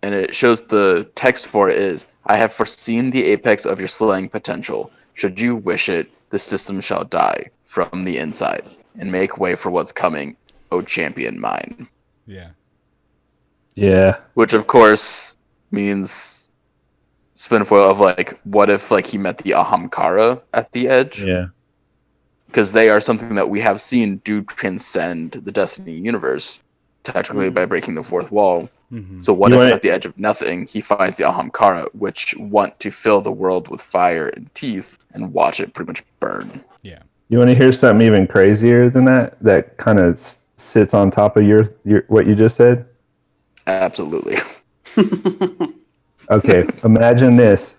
And it shows the text for it is, I have foreseen the apex of your slaying potential. Should you wish it, the system shall die from the inside, and make way for what's coming, O champion mine. Yeah. Yeah. Which, of course, means spinfoil of, like, what if, like, he met the Ahamkara at the edge? Yeah. Because they are something that we have seen do transcend the Destiny universe, technically by breaking the fourth wall. Mm-hmm. So what You if wanna- at the edge of nothing, he finds the Ahamkara, which want to fill the world with fire and teeth and watch it pretty much burn? Yeah. You want to hear something even crazier than that? That kind of sits on top of your what you just said. Absolutely. Okay, imagine this.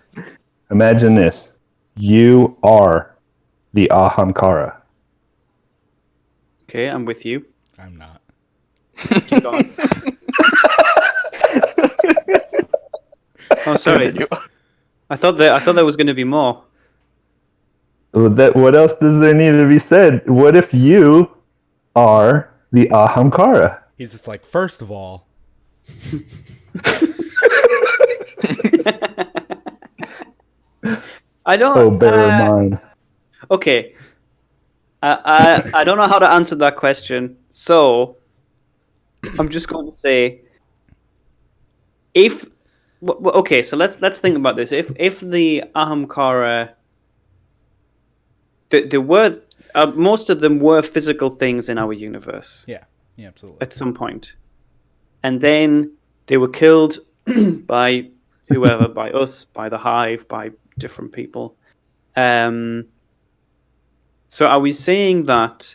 Imagine this. You are the Ahamkara. Okay, I'm with you. I'm not. Keep going. Oh, sorry. Continue. I thought there was going to be more. What else does there need to be said? What if you are the Ahamkara? He's just like, first of all, I don't. Oh, bear in mind. Okay. I don't know how to answer that question, so I'm just going to say, okay, so let's think about this. If the Ahamkara, there were most of them were physical things in our universe yeah, absolutely. at some point, and then they were killed by whoever, by us, by the Hive, by different people. So are we saying that,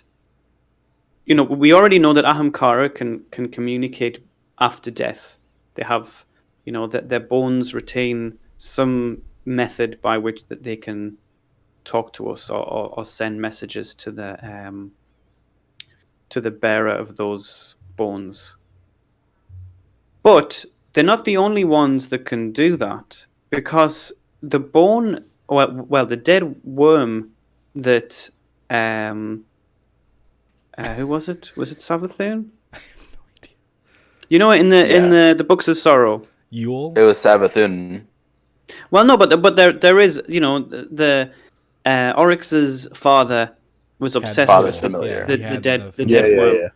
we already know that Ahamkara can communicate after death. They have, that their bones retain some method by which that they can talk to us or send messages to the bearer of those bones. But they're not the only ones that can do that, because the bone, the dead worm that who was it? Was it Savathun? I have no idea. In the Books of Sorrow. Yule? It was Savathun. Well, no, but there is, the Oryx's father was obsessed Father's with familiar. the he had dead the- dead worm. Yeah.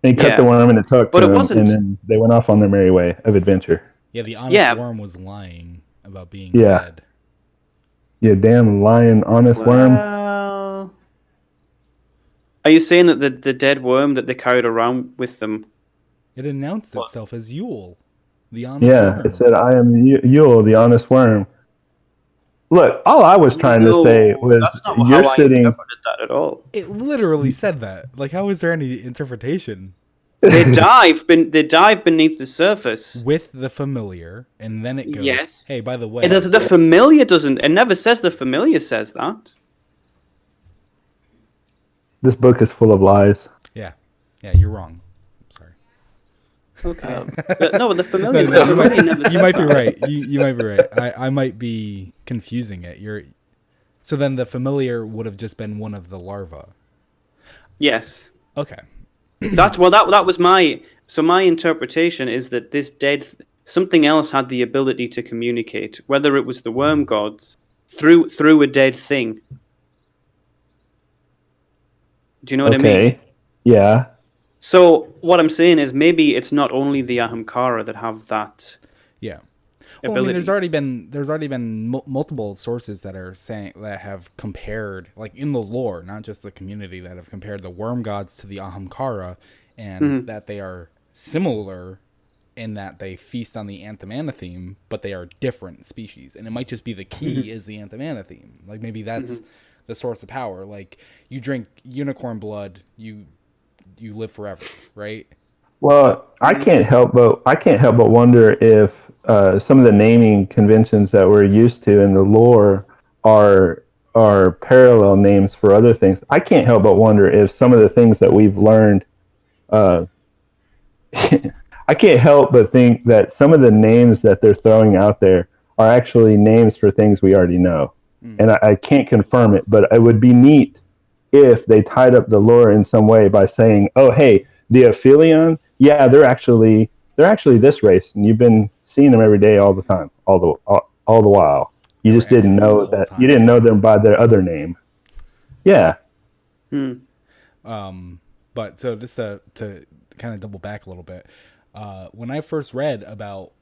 They cut Yeah. the worm and it took But to it them, wasn't- and then they went off on their merry way of adventure. Yeah, the honest Yeah. worm was lying about being Yeah. dead. Yeah, damn lying honest worm. Well, are you saying that the dead worm that they carried around with them? It announced What? itself as Yule, the honest Yeah, worm. it said, "I am Yule, the honest worm." Look, all I was trying to say was, that's not you're how I sitting. interpreted that at all. It literally said that. Like, how is there any interpretation? They dive beneath the surface. With the familiar, and then it goes, Yes. hey, by the way, And the familiar doesn't. It never says the familiar says that. This book is full of lies. yeah, you're wrong. I'm sorry. Okay. No, but the familiar. No, the you familiar never says might be that. right. You might be right. I might be confusing it. So then the familiar would have just been one of the larvae. Yes. Okay. That was my interpretation is that this something else had the ability to communicate, whether it was the worm gods through a dead thing. Do you know what I mean? Okay. Yeah. So what I'm saying is maybe it's not only the Ahamkara that have that. Yeah. Well, I mean, there's already been multiple sources that are saying that have compared, like in the lore, not just the community, that have compared the worm gods to the Ahamkara, and that they are similar in that they feast on the Anthemanatheme, but they are different species. And it might just be the key is the Anthemanatheme. Like maybe that's the source of power. Like you drink unicorn blood, you live forever, right? Well, I can't help but wonder if some of the naming conventions that we're used to in the lore are parallel names for other things. I can't help but wonder if some of the things that we've learned. I can't help but think that some of the names that they're throwing out there are actually names for things we already know, and I can't confirm it, but it would be neat if they tied up the lore in some way by saying, "Oh, hey, the Aphelion, yeah, they're actually this race, and you've been seeing them every day, all the time, all the while. You just didn't know that. You didn't know them by their other name." Yeah. But so just to kind of double back a little bit, when I first read about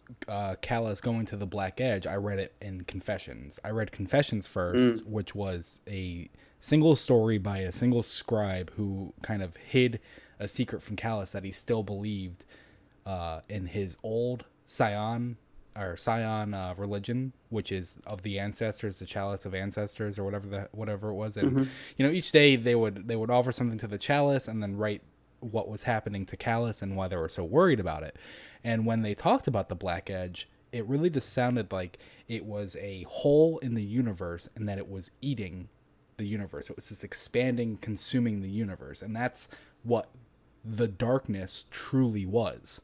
Callus going to the Black Edge, I read it in Confessions. I read Confessions first, which was a single story by a single scribe who kind of hid a secret from Callus that he still believed in his old Scion religion, which is of the ancestors, the chalice of ancestors, or whatever it was. And each day they would offer something to the chalice and then write what was happening to Callus and why they were so worried about it. And when they talked about the Black Edge, it really just sounded like it was a hole in the universe and that it was eating the universe. It was just expanding, consuming the universe. And that's what the darkness truly was.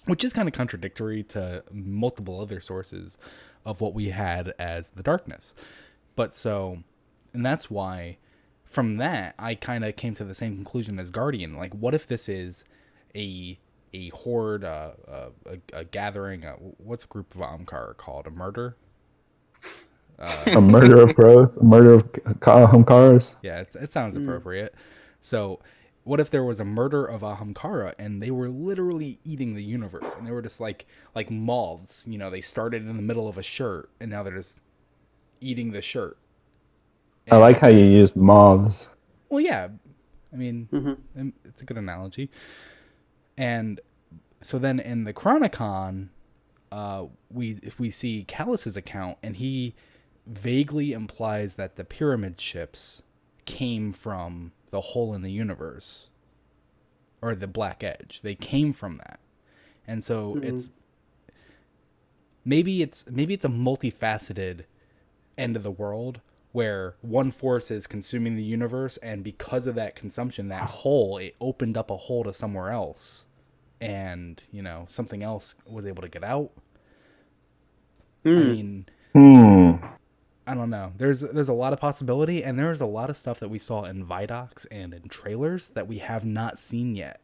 Which is kind of contradictory to multiple other sources of what we had as the darkness. And that's why from that, I kind of came to the same conclusion as Guardian. Like, what if this is a horde, a gathering, what's a group of Ahamkara called? A murder? A murder of crows? A murder of Ahamkaras? Yeah, it sounds appropriate. So, what if there was a murder of Ahamkara and they were literally eating the universe? And they were just like moths. They started in the middle of a shirt and now they're just eating the shirt. And I like how you used moths. Well, yeah. I mean, it's a good analogy. And so then in the Chronicon, we see Callus's account, and he vaguely implies that the pyramid ships came from the hole in the universe, or the Black Edge. They came from that. And so it's maybe it's a multifaceted end of the world where one force is consuming the universe, and because of that consumption, that hole, it opened up a hole to somewhere else, and something else was able to get out. I mean, I don't know. There's a lot of possibility, and there's a lot of stuff that we saw in Vidocs and in trailers that we have not seen yet.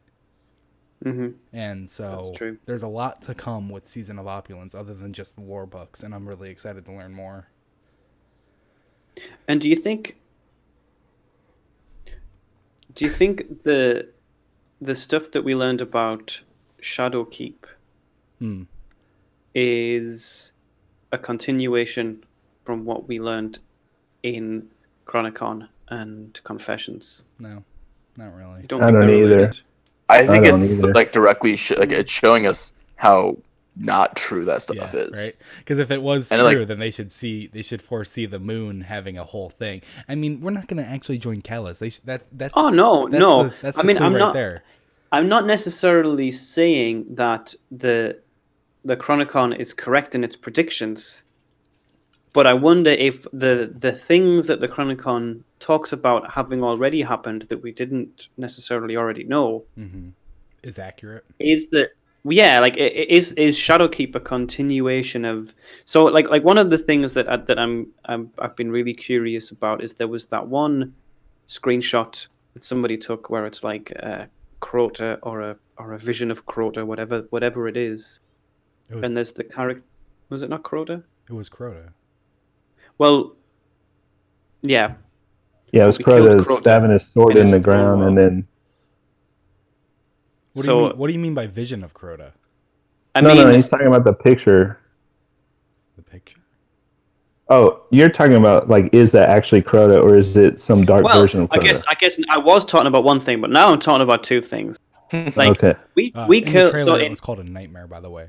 And so there's a lot to come with Season of Opulence other than just the lore books, and I'm really excited to learn more. And do you think the stuff that we learned about Shadowkeep is a continuation from what we learned in Chronicon and Confessions? No, not really. I don't either. I think it's like directly it's showing us how not true that stuff is, right? Because if it was true, then they should foresee the moon having a whole thing. I mean, we're not going to actually join Callus. That's oh no. That's there. I'm not necessarily saying that the Chronicon is correct in its predictions, but I wonder if the things that the Chronicon talks about having already happened that we didn't necessarily already know is accurate. Is that yeah, like is Shadowkeep a continuation of? So like one of the things that I've been really curious about is there was that one screenshot that somebody took where it's like Crota or a vision of Crota, whatever it is, and there's the character. Was it not Crota? It was Crota. Well, yeah. Yeah, it was We killed Crota stabbing his sword in the ground, and then. What do you mean by vision of Crota? No, he's talking about the picture. The picture? Oh, you're talking about like, is that actually Crota, or is it some dark version of Crota? I guess I was talking about one thing, but now I'm talking about two things. Like, okay. We in killed. The trailer, So it was called a nightmare, by the way.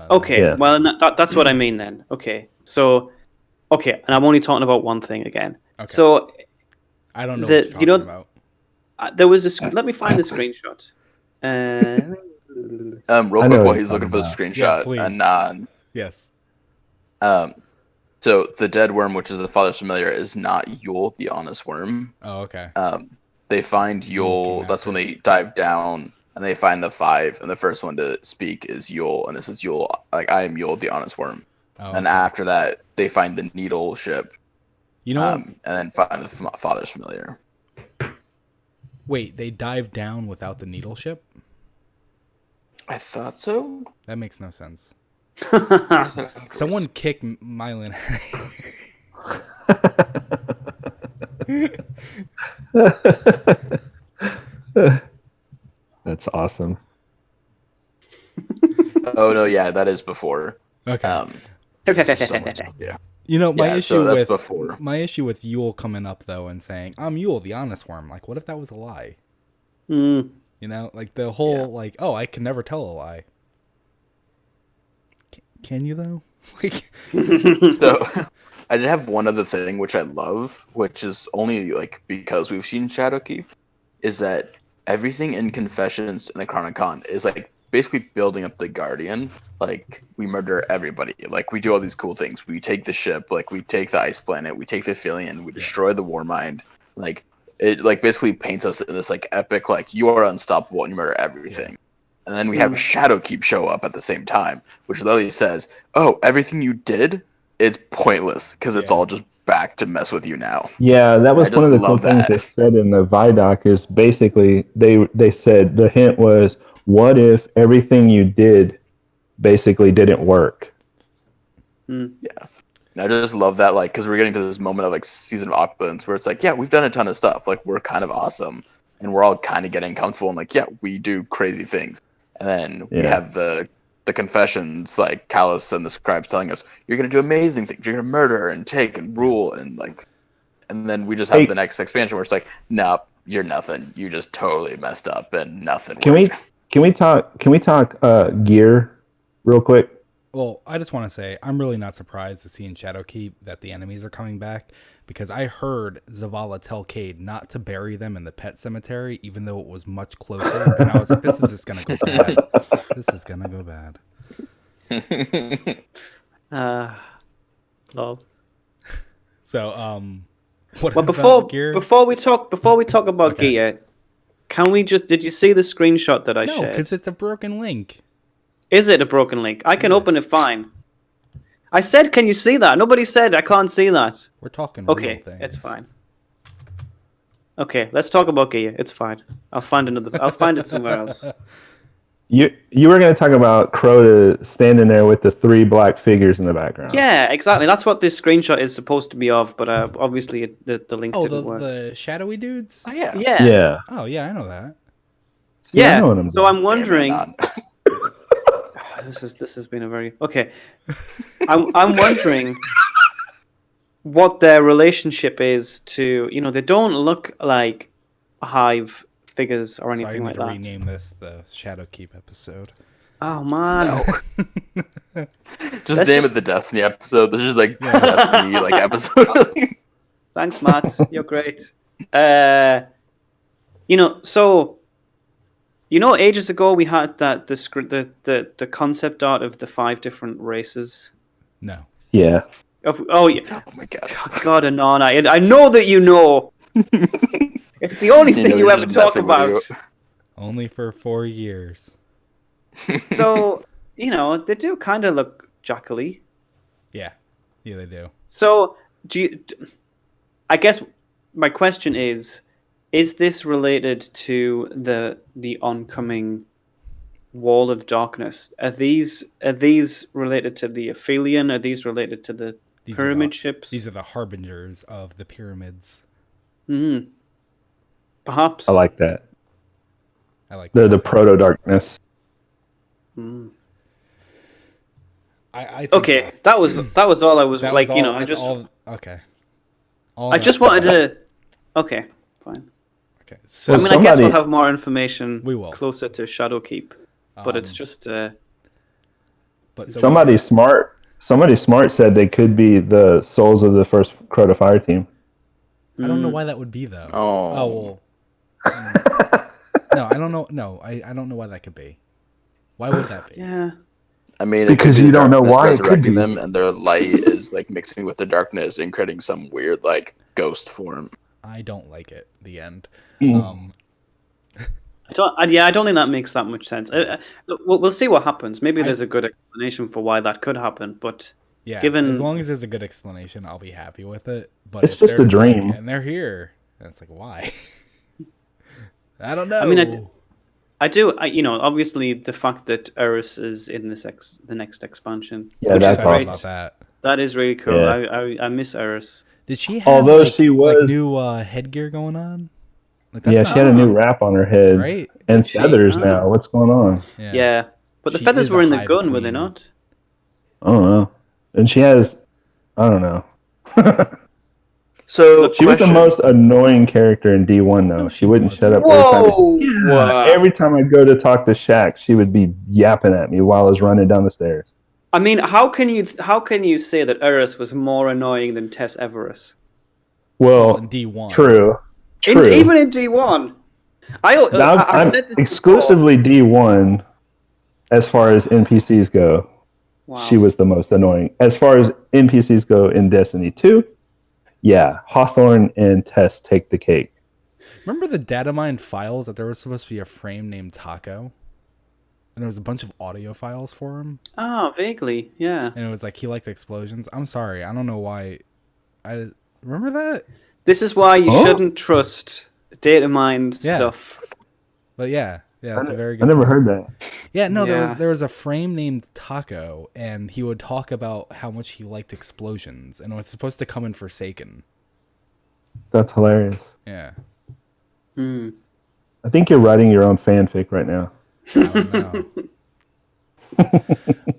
Okay, yeah. well that's what I mean then. Okay, so and I'm only talking about one thing again. Okay. So I don't know what you're talking about. There was a. Let me find the screenshot. Real quick while he's looking for the screenshot, Anon. Yes. So the dead worm, which is the father's familiar, is not Yule, the honest worm. Oh, okay. They find Yule. That's when they dive down and they find the 5, and the first one to speak is Yule, and this is Yule. Like, I am Yule, the honest worm. Oh, and after that, they find the needle ship. You know, and then find the father's familiar. Wait, they dive down without the needle ship? I thought so. That makes no sense. Someone kick Mylan. That's awesome. Oh no, yeah, that is before. Okay. Yeah. You know, my issue with Yule coming up though and saying, "I'm Yule, the honest worm." Like, what if that was a lie? Mm. You know, like the whole like, oh, I can never tell a lie. Can you though? Like, so I did have one other thing which I love, which is only like because we've seen Shadowkeep, is that everything in Confessions in the Chronicon is like basically building up the Guardian. Like, we murder everybody. Like, we do all these cool things. We take the ship. Like, we take the ice planet. We take the Philian. We destroy the Warmind. Like, it like basically paints us in this like epic, like, you are unstoppable and you murder everything. And then we have Shadowkeep show up at the same time, which literally says, oh, everything you did is pointless because it's all just back to mess with you now. Yeah, that was one of the cool things they said in the Vidoc is basically they said the hint was, what if everything you did basically didn't work? Yeah. And I just love that, like, because we're getting to this moment of like season of Opulence where it's like, yeah, we've done a ton of stuff. Like, we're kind of awesome. And we're all kind of getting comfortable and like, yeah, we do crazy things. And then we have the Confessions, like Callus and the scribes telling us, you're going to do amazing things. You're going to murder and take and rule. And then we just have the next expansion where it's like, nope, you're nothing. You just totally messed up and nothing worked. Can we talk gear real quick? Well, I just want to say I'm really not surprised to see in Shadowkeep that the enemies are coming back, because I heard Zavala tell Cade not to bury them in the pet cemetery, even though it was much closer. And I was like, this is just going to go bad. This is going to go bad. Lol. So, before we talk about gear, can we just? Did you see the screenshot that I shared? No, because it's a broken link. Is it a broken link? I can open it fine. I said, can you see that? Nobody said I can't see that. We're talking real things. Okay, it's fine. Okay, let's talk about gear. It's fine. I'll find it somewhere else. You were going to talk about Crota standing there with the 3 black figures in the background. Yeah, exactly. That's what this screenshot is supposed to be of, but obviously the links didn't work. The shadowy dudes? Oh, yeah. Yeah. Oh, yeah, I know that. Yeah, so I'm wondering... This has been a very... Okay. I'm wondering what their relationship is to... You know, they don't look like Hive figures or anything like that. I need to rename this the Shadowkeep episode. Oh, man. No. Just name it the Destiny episode. This is like Destiny like episode. Thanks, Matt. You're great. Ages ago we had that the concept art of the 5 different races. No. Yeah. Oh yeah. Oh my god. God, Anon. I know that you know. It's the only thing you ever talk about. Only for 4 years. So, they do kind of look jackally. Yeah, they do. So, I guess my question is this related to the oncoming Wall of Darkness? Are these related to the Aphelion? Are these related to the pyramid ships? These are the harbingers of the pyramids. Perhaps. I like that. I like They're that the too. proto darkness. I think Okay, so. that was all I was That like. was all, I that's just all. Okay. I just wanted to. Okay, fine. Okay, so I mean, I guess we'll have more information. We will. Closer to Shadowkeep, but it's just. But so Somebody smart said they could be the souls of the first Crota Fire team. I don't know why that would be though. Oh. Well. No, I don't know. No, I don't know why that could be. Why would that be? Yeah. I mean, Because it could be you the don't know darkness why it could resurrecting be. them, and their light is like mixing with the darkness and creating some weird like ghost form. I don't like it. The end. I don't think that makes that much sense. We'll see what happens. Maybe there's a good explanation for why that could happen, but Yeah, given as long as there's a good explanation, I'll be happy with it. But It's if just they're a dream. and they're here, and it's like, why? I don't know. I mean, I do. Obviously, the fact that Eris is in the next expansion, Yeah, which that's is excited great. about that. That is really cool. Yeah. I miss Eris. Did she have Although like, she was new headgear going on? Like, she had a new wrap on her head, right? and Did she? feathers now. What's going on? Yeah, but the She feathers is were a in the hive gun, were they queen. not? I don't know. And she has, I don't know. So She was the question. most annoying character in D1 though. No, she she wouldn't wasn't. shut up Whoa! every time I go to talk to Shaq, she would be yapping at me while I was running down the stairs. I mean, how can you say that Eris was more annoying than Tess Everest? Well, in D1. True. Even in D1. I've said this exclusively D1 as far as NPCs go. Wow. She was the most annoying. As far as NPCs go in Destiny 2, yeah, Hawthorne and Tess take the cake. Remember the data mine files that there was supposed to be a frame named Taco? And there was a bunch of audio files for him? Oh, vaguely, yeah. And it was like he liked explosions. I'm sorry, I don't know why. I remember that? This is why you shouldn't trust data mined stuff. But yeah, it's a very good. I never heard that. Yeah, no, there was a frame named Taco, and he would talk about how much he liked explosions, and it was supposed to come in Forsaken. That's hilarious. Yeah. I think you're writing your own fanfic right now. Oh, no.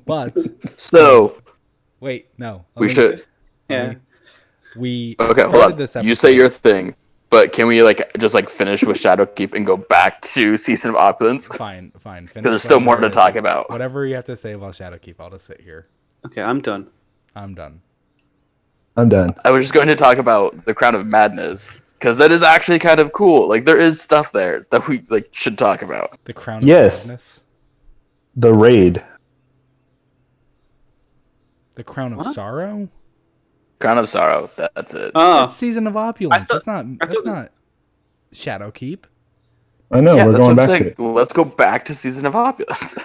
But So wait, no. we should. Yeah. We Okay, hold on. this episode. You say your thing, but can we just finish with Shadowkeep and go back to Season of Opulence? Fine. Because there's still more to talk about. Whatever you have to say about Shadowkeep, I'll just sit here. Okay, I'm done. I'm done. I was just going to talk about the Crown of Madness, because that is actually kind of cool. Like, there is stuff there that we should talk about. The Crown of Madness? The raid. The Crown of Sorrow? Crown of Sorrow, that's it. Oh, It's Season of Opulence. That's not Shadowkeep. I know, we're that's going what I'm back to saying. it. Let's go back to Season of Opulence.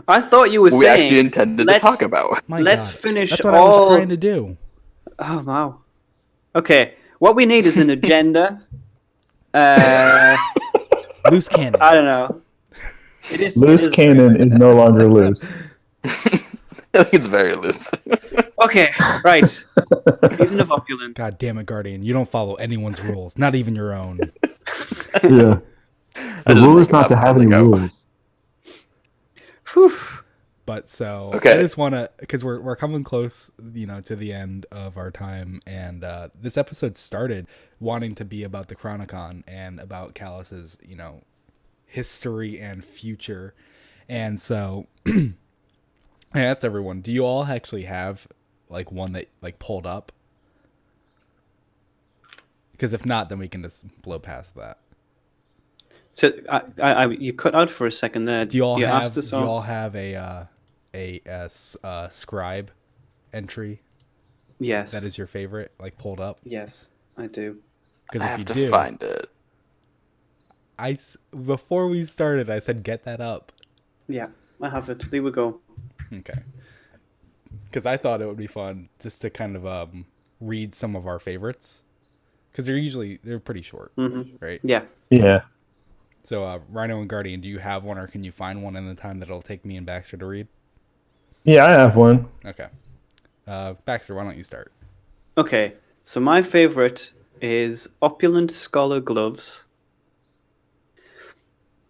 I thought you were we saying actually intended to talk about. Let's finish That's what all. I was trying to do. Oh wow. Okay, what we need is an agenda. Loose Canon. I don't know. Loose Canon is no longer loose. I think it's very loose. Okay, right. Season of Opulence. God damn it, Guardian. You don't follow anyone's rules, not even your own. Yeah. The rule is not to have any rules. Whew. But so Okay. I just want to, because we're coming close, to the end of our time, and this episode started wanting to be about the Chronicon and about Callus's, history and future, and so I asked everyone, do you all actually have one that pulled up? Because if not, then we can just blow past that. So you cut out for a second there. Do you all have a scribe entry? Yes. That is your favorite, pulled up? Yes, I do. I have to find it. Before we started, I said get that up. Yeah, I have it. There we go. Okay. Because I thought it would be fun just to kind of read some of our favorites. Because they're pretty short, right? Yeah. Yeah. So, Rhino and Guardian, do you have one, or can you find one in the time that it'll take me and Baxter to read? Yeah, I have one. Okay. Baxter, why don't you start? Okay. So my favorite is Opulent Scholar Gloves.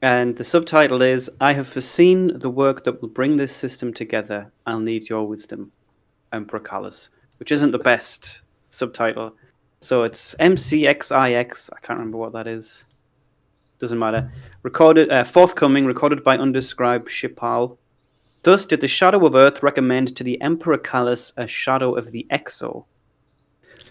And the subtitle is, I have foreseen the work that will bring this system together. I'll need your wisdom, Emperor Callus, which isn't the best subtitle. So it's MCXIX. I can't remember what that is. Doesn't matter. Forthcoming, recorded by undescribed Shipal. Thus did the Shadow of Earth recommend to the Emperor Callus a Shadow of the Exo.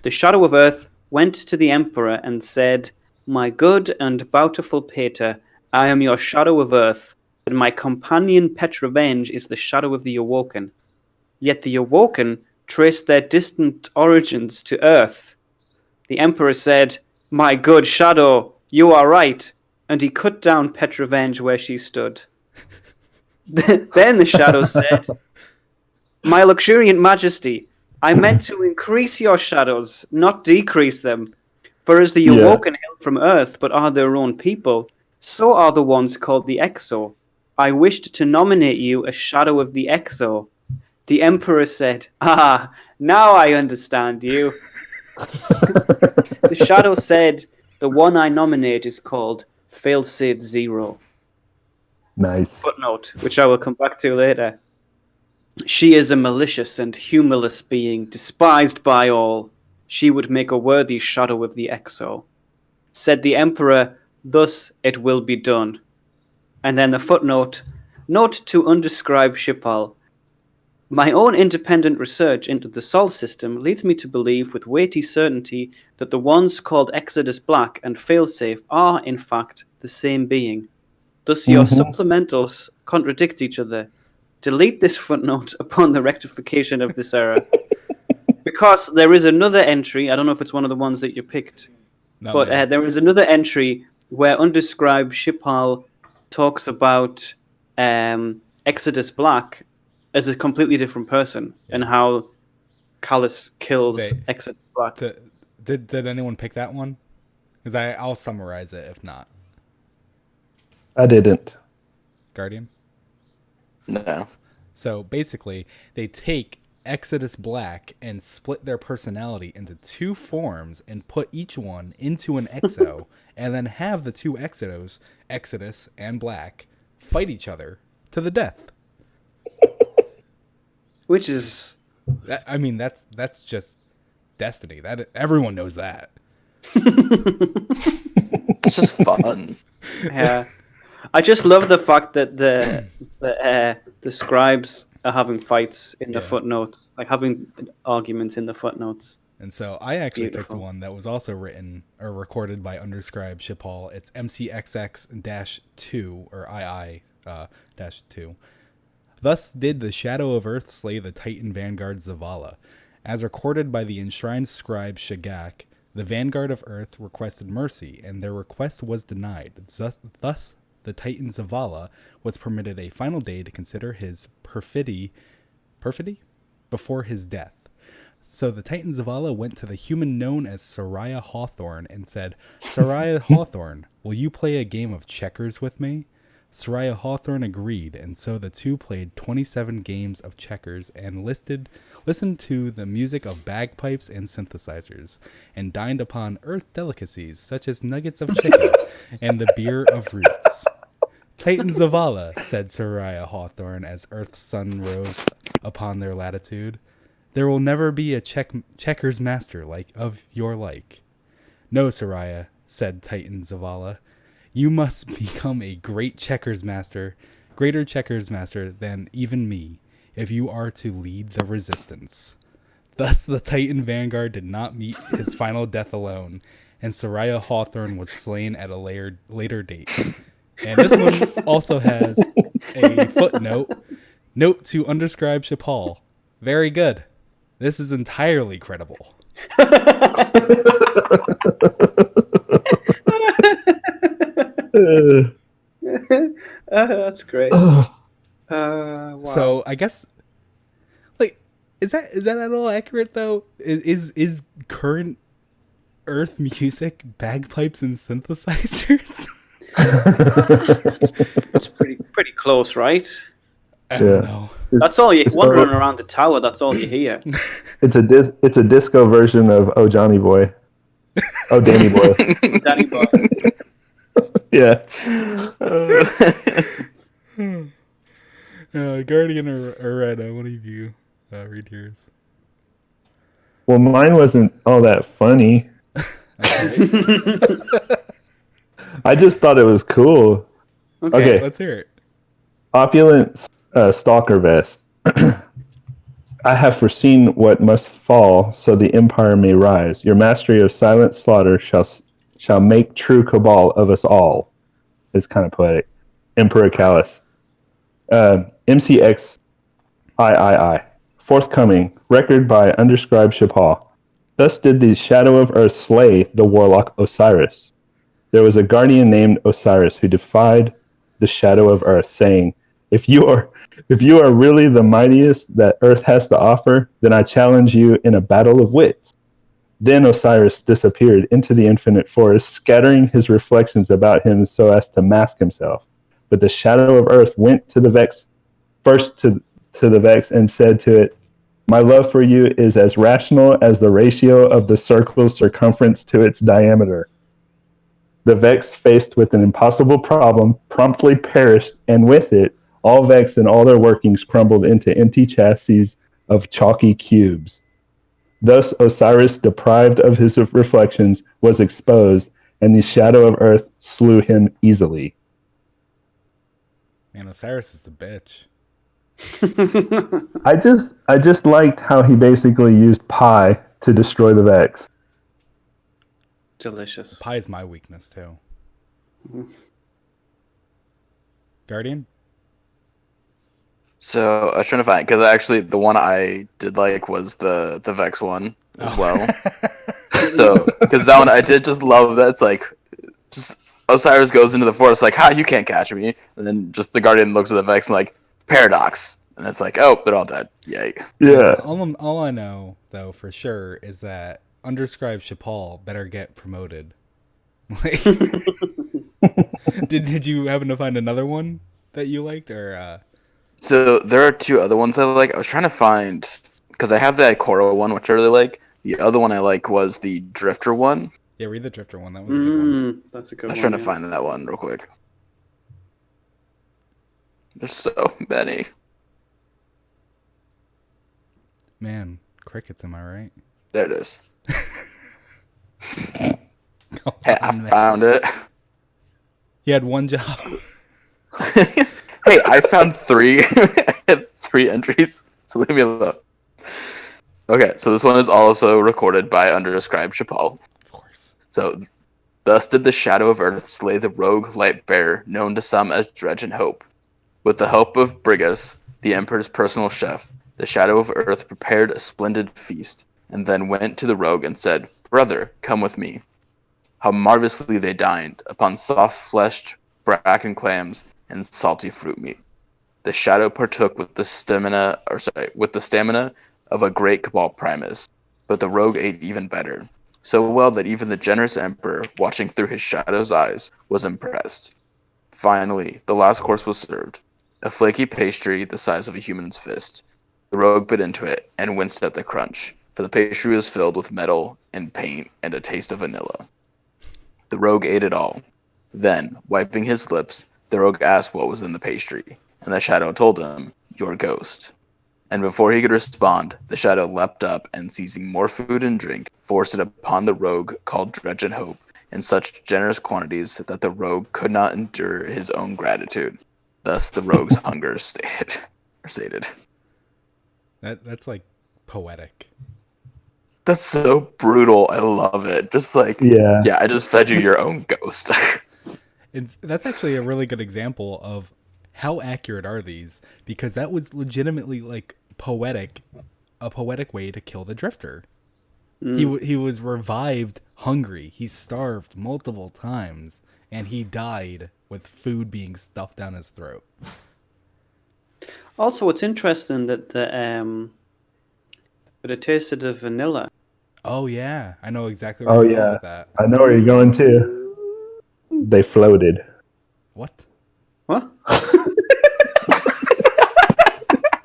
The Shadow of Earth went to the Emperor and said, My good and bountiful Pater, I am your Shadow of Earth, and my companion Petravenge is the Shadow of the Awoken. Yet the Awoken traced their distant origins to Earth. The Emperor said, My good Shadow, you are right, and he cut down Petravenge where she stood. Then the Shadow said, My luxuriant majesty, I meant to increase your shadows, not decrease them. For as the Awoken hail from Earth, but are their own people, so are the ones called the Exo. I wished to nominate you a Shadow of the Exo. The Emperor said, Ah, now I understand you. The Shadow said, The one I nominate is called Failsafe Zero. Nice. Footnote, which I will come back to later. She is a malicious and humorless being, despised by all. She would make a worthy Shadow of the Exo. Said the Emperor, thus it will be done. And then the footnote, note to undescribed Shipal. My own independent research into the Sol system leads me to believe with weighty certainty that the ones called Exodus Black and Failsafe are, in fact, the same being. Thus your supplementals contradict each other. Delete this footnote upon the rectification of this error. Because there is another entry, I don't know if it's one of the ones that you picked, but there is another entry where undescribed Shipal talks about Exodus Black as a completely different person and how Callus kills Exodus Black. Did anyone pick that one? Because I'll summarize it if not. I didn't. Guardian? No. So basically, they take Exodus Black and split their personality into two forms and put each one into an Exo, and then have the two Exodus, Exodus and Black, fight each other to the death. Which is... I mean, that's just destiny. That everyone knows that. It's just fun. Yeah. I just love the fact that the scribes are having fights in the footnotes, like having arguments in the footnotes. And so I actually Beautiful. picked one that was also written or recorded by undescribed Shipal. It's MCXX-2 or II-2. Thus did the Shadow of Earth slay the Titan vanguard Zavala. As recorded by the enshrined scribe Shagak, the vanguard of Earth requested mercy, and their request was denied. Thus the Titan Zavala was permitted a final day to consider his perfidy before his death. So the Titan Zavala went to the human known as Soraya Hawthorne and said, Soraya Hawthorne, will you play a game of checkers with me? Soraya Hawthorne agreed, and so the two played 27 games of checkers and listened to the music of bagpipes and synthesizers, and dined upon earth delicacies such as nuggets of chicken and the beer of roots. Titan Zavala, said Soraya Hawthorne as Earth's sun rose upon their latitude, there will never be a checkers master of your like. No, Soraya, said Titan Zavala, you must become a greater checkers master than even me, if you are to lead the resistance. Thus the Titan vanguard did not meet his final death alone, and Soraya Hawthorne was slain at a later date. And this one also has a footnote. Note to undescribed Shipal. Very good. This is entirely credible. That's great. Wow. So I guess, like, is that at all accurate though? Is current Earth music bagpipes and synthesizers? It's pretty close, right? I don't know. That's all you It's wandering around the tower. That's all you hear. It's a disco version of Oh Johnny Boy. Oh Danny Boy. Danny Boy. Yeah. Guardian or Red, one of you read yours. Well, mine wasn't all that funny. I just thought it was cool. Okay. Let's hear it. Opulence stalker vest. I have foreseen what must fall, so the empire may rise. Your mastery of silent slaughter shall make true cabal of us all. It's kind of poetic. Emperor Callus. MCX III. Forthcoming. Record by Underscribed Shapal. Thus did the Shadow of Earth slay the warlock Osiris. There was a guardian named Osiris who defied the Shadow of Earth, saying, If you are really the mightiest that Earth has to offer, then I challenge you in a battle of wits. Then Osiris disappeared into the infinite forest, scattering his reflections about him so as to mask himself. But the Shadow of Earth went to the Vex, first to the Vex, and said to it, My love for you is as rational as the ratio of the circle's circumference to its diameter. The Vex, faced with an impossible problem, promptly perished, and with it, all Vex and all their workings crumbled into empty chassis of chalky cubes. Thus Osiris, deprived of his reflections, was exposed, and the Shadow of Earth slew him easily. Man, Osiris is a bitch. I just liked how he basically used pie to destroy the Vex. Delicious. Pie is my weakness too. Guardian? So I was trying to find, because actually the one I did like was the Vex one as well. So because that one I did just love that. It's like just Osiris goes into the forest like, "Ha, you can't catch me," and then just the Guardian looks at the Vex and like, "Paradox," and it's like, "Oh, they're all dead." Yay! Yeah. All I know though for sure is that Underscribed Shapal better get promoted. Like, did you happen to find another one that you liked or? So there are two other ones I like. I was trying to find, because I have the Ikoro one, which I really like. The other one I like was the Drifter one. Yeah, read the Drifter one. That was a good one. That's a good one. I was trying to find that one real quick. There's so many. Man, crickets, am I right? There it is. Hey, I found it. You had one job. Hey, I found three. I had 3 entries, so leave me alone. Okay, so this one is also recorded by Underdescribed Chapal. Of course. So, thus did the Shadow of Earth slay the rogue light bearer, known to some as Dredge and Hope. With the help of Brigus, the Emperor's personal chef, the Shadow of Earth prepared a splendid feast, and then went to the rogue and said, Brother, come with me. How marvelously they dined, upon soft-fleshed bracken clams and salty fruit meat. The Shadow partook with the stamina of a great Cabal Primus, but the rogue ate even better, so well that even the generous Emperor, watching through his Shadow's eyes, was impressed. Finally, the last course was served, a flaky pastry the size of a human's fist. The rogue bit into it and winced at the crunch, for the pastry was filled with metal and paint and a taste of vanilla. The rogue ate it all. Then, wiping his lips, the rogue asked what was in the pastry, and the Shadow told him, Your ghost. And before he could respond, the Shadow leapt up and, seizing more food and drink, forced it upon the rogue called Dredge and Hope in such generous quantities that the rogue could not endure his own gratitude. Thus the rogue's hunger sated. That's like poetic. That's so brutal. I love it. Just like, yeah, I just fed you your own ghost. That's actually a really good example of how accurate are these, because that was legitimately like a poetic way to kill the Drifter. He was revived hungry. He starved multiple times, and he died with food being stuffed down his throat. Also, it's interesting that it tasted of vanilla. Oh yeah, I know exactly where Oh you're going yeah, with that. I know where you're going too. They floated. What? What?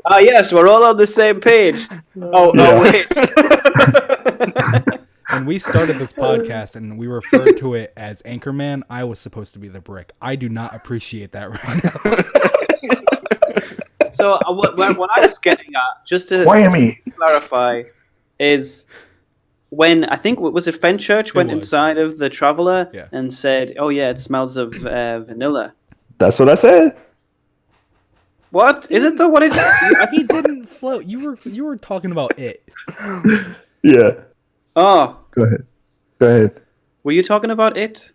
Ah, yes, we're all on the same page. Oh, Yeah. wait. When we started this podcast and we referred to it as Anchorman, I was supposed to be the brick. I do not appreciate that right now. So what I was getting at, just to Whammy. clarify, is when I think was it Fenchurch went was. inside of the Traveler Yeah. and said, "Oh yeah, it smells of vanilla." That's what I said. What is it though? What did He didn't float. You were talking about it. Yeah. Oh, Go ahead. Go ahead. were you talking about it?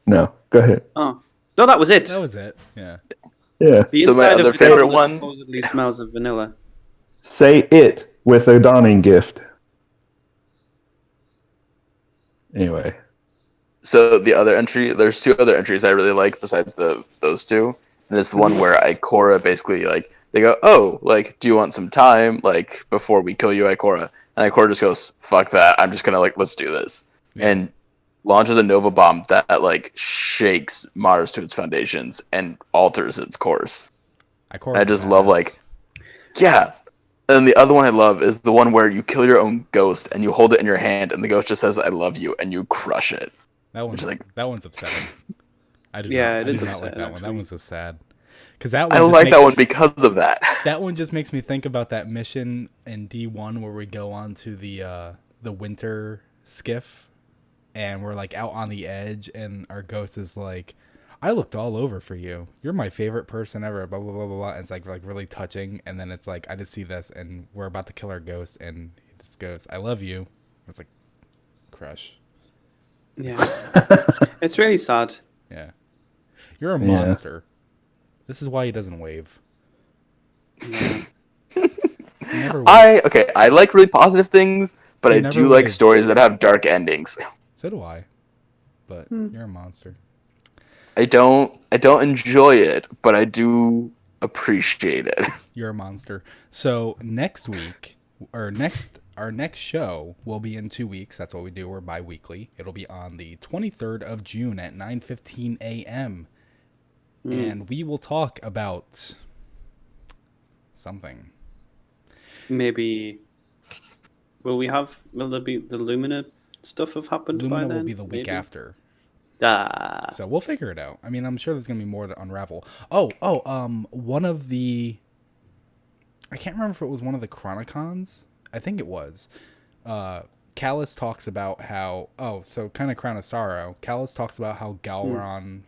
No. Go ahead. Oh, no, that was it. That was it. Yeah. Yeah. The So my inside of other the favorite Traveler one- supposedly smells of vanilla. Say it with a dawning gift. Anyway. So the other entry, there's two other entries I really like besides those two. And it's the one where Ikora basically like they go, "Oh, like, do you want some time like before we kill you, Ikora?" And Ikora just goes, "Fuck that! I'm just gonna like let's do this," and launches a Nova Bomb that like shakes Mars to its foundations and alters its course. I just love like, yeah. And the other one I love is the one where you kill your own ghost and you hold it in your hand and the ghost just says, "I love you," and you crush it. That one's like- that one's upsetting. I do Yeah, not, it I is do not like upsetting, that one. That actually. one's so sad. Because that one I just like makes, that one because of that. That one just makes me think about that mission in D1 where we go on to the winter skiff and we're like out on the edge and our ghost is like, "I looked all over for you. You're my favorite person ever." Blah blah blah blah blah. And it's like really touching. And then it's like I just see this and we're about to kill our ghost and this goes, "I love you." It's like, crush. Yeah, it's really sad. Yeah, you're a Yeah. monster. This is why he doesn't wave. Yeah. He never waves. I like really positive things, but He I never do like waves. stories that have dark endings. So do I. But you're a monster. I don't enjoy it, but I do appreciate it. You're a monster. So next week, our next show will be in 2 weeks. That's what we do. We're bi-weekly. It'll be on the 23rd of June at 9:15 a.m. And we will talk about something. Maybe will there be the Lumina stuff have happened by Lumina then? will be the week Maybe? after. Ah, So we'll figure it out. I mean, I'm sure there's going to be more to unravel. One of the... I can't remember if it was one of the Chronicons. I think it was. Callus talks about how... Oh, so kind of Crown of Sorrow. Callus talks about how Galron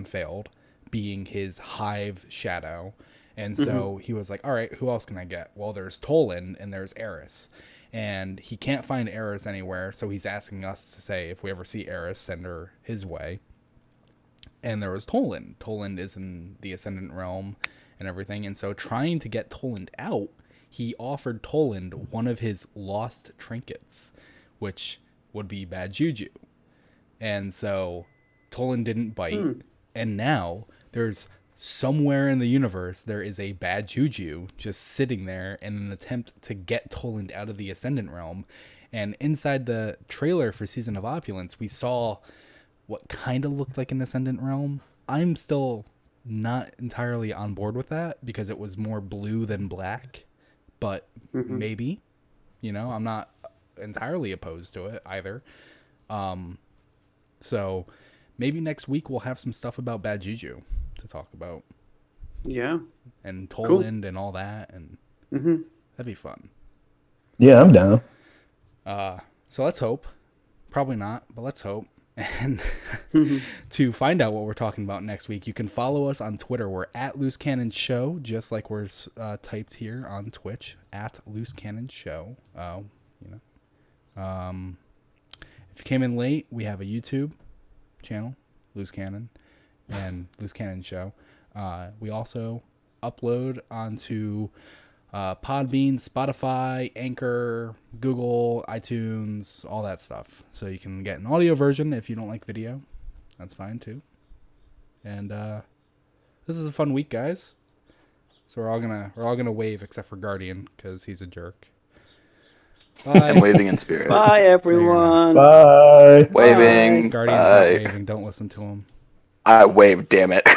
failed, being his hive shadow. And so he was like, all right, who else can I get? Well, there's Toland and there's Eris. And he can't find Eris anywhere, so he's asking us to say, if we ever see Eris, send her his way. And there was Toland. Toland is in the Ascendant Realm and everything. And so trying to get Toland out, he offered Toland one of his lost trinkets, which would be bad juju. And so Toland didn't bite. And now there's somewhere in the universe, there is a bad juju just sitting there in an attempt to get Toland out of the Ascendant Realm. And inside the trailer for Season of Opulence, we saw what kind of looked like an Ascendant Realm. I'm still not entirely on board with that because it was more blue than black. But maybe, I'm not entirely opposed to it either. So maybe next week we'll have some stuff about bad juju to talk about. yeah. And Toland and all that, and that'd be fun. Yeah, I'm down. So let's hope. Probably not, but let's hope. And to find out what we're talking about next week, you can follow us on Twitter. We're at Loose Canon Show, just like we're typed here on Twitch, at Loose Canon Show. If you came in late, we have a YouTube channel, Loose Canon, and Loose Canon Show. We also upload onto Podbean, Spotify, Anchor, Google, iTunes, all that stuff. So you can get an audio version if you don't like video. That's fine too. And this is a fun week, guys. So we're all gonna wave except for Guardian because he's a jerk. Bye. I'm waving in spirit. Bye, everyone. Bye. Waving. Guardian's not waving. Don't listen to him. I wave, damn it.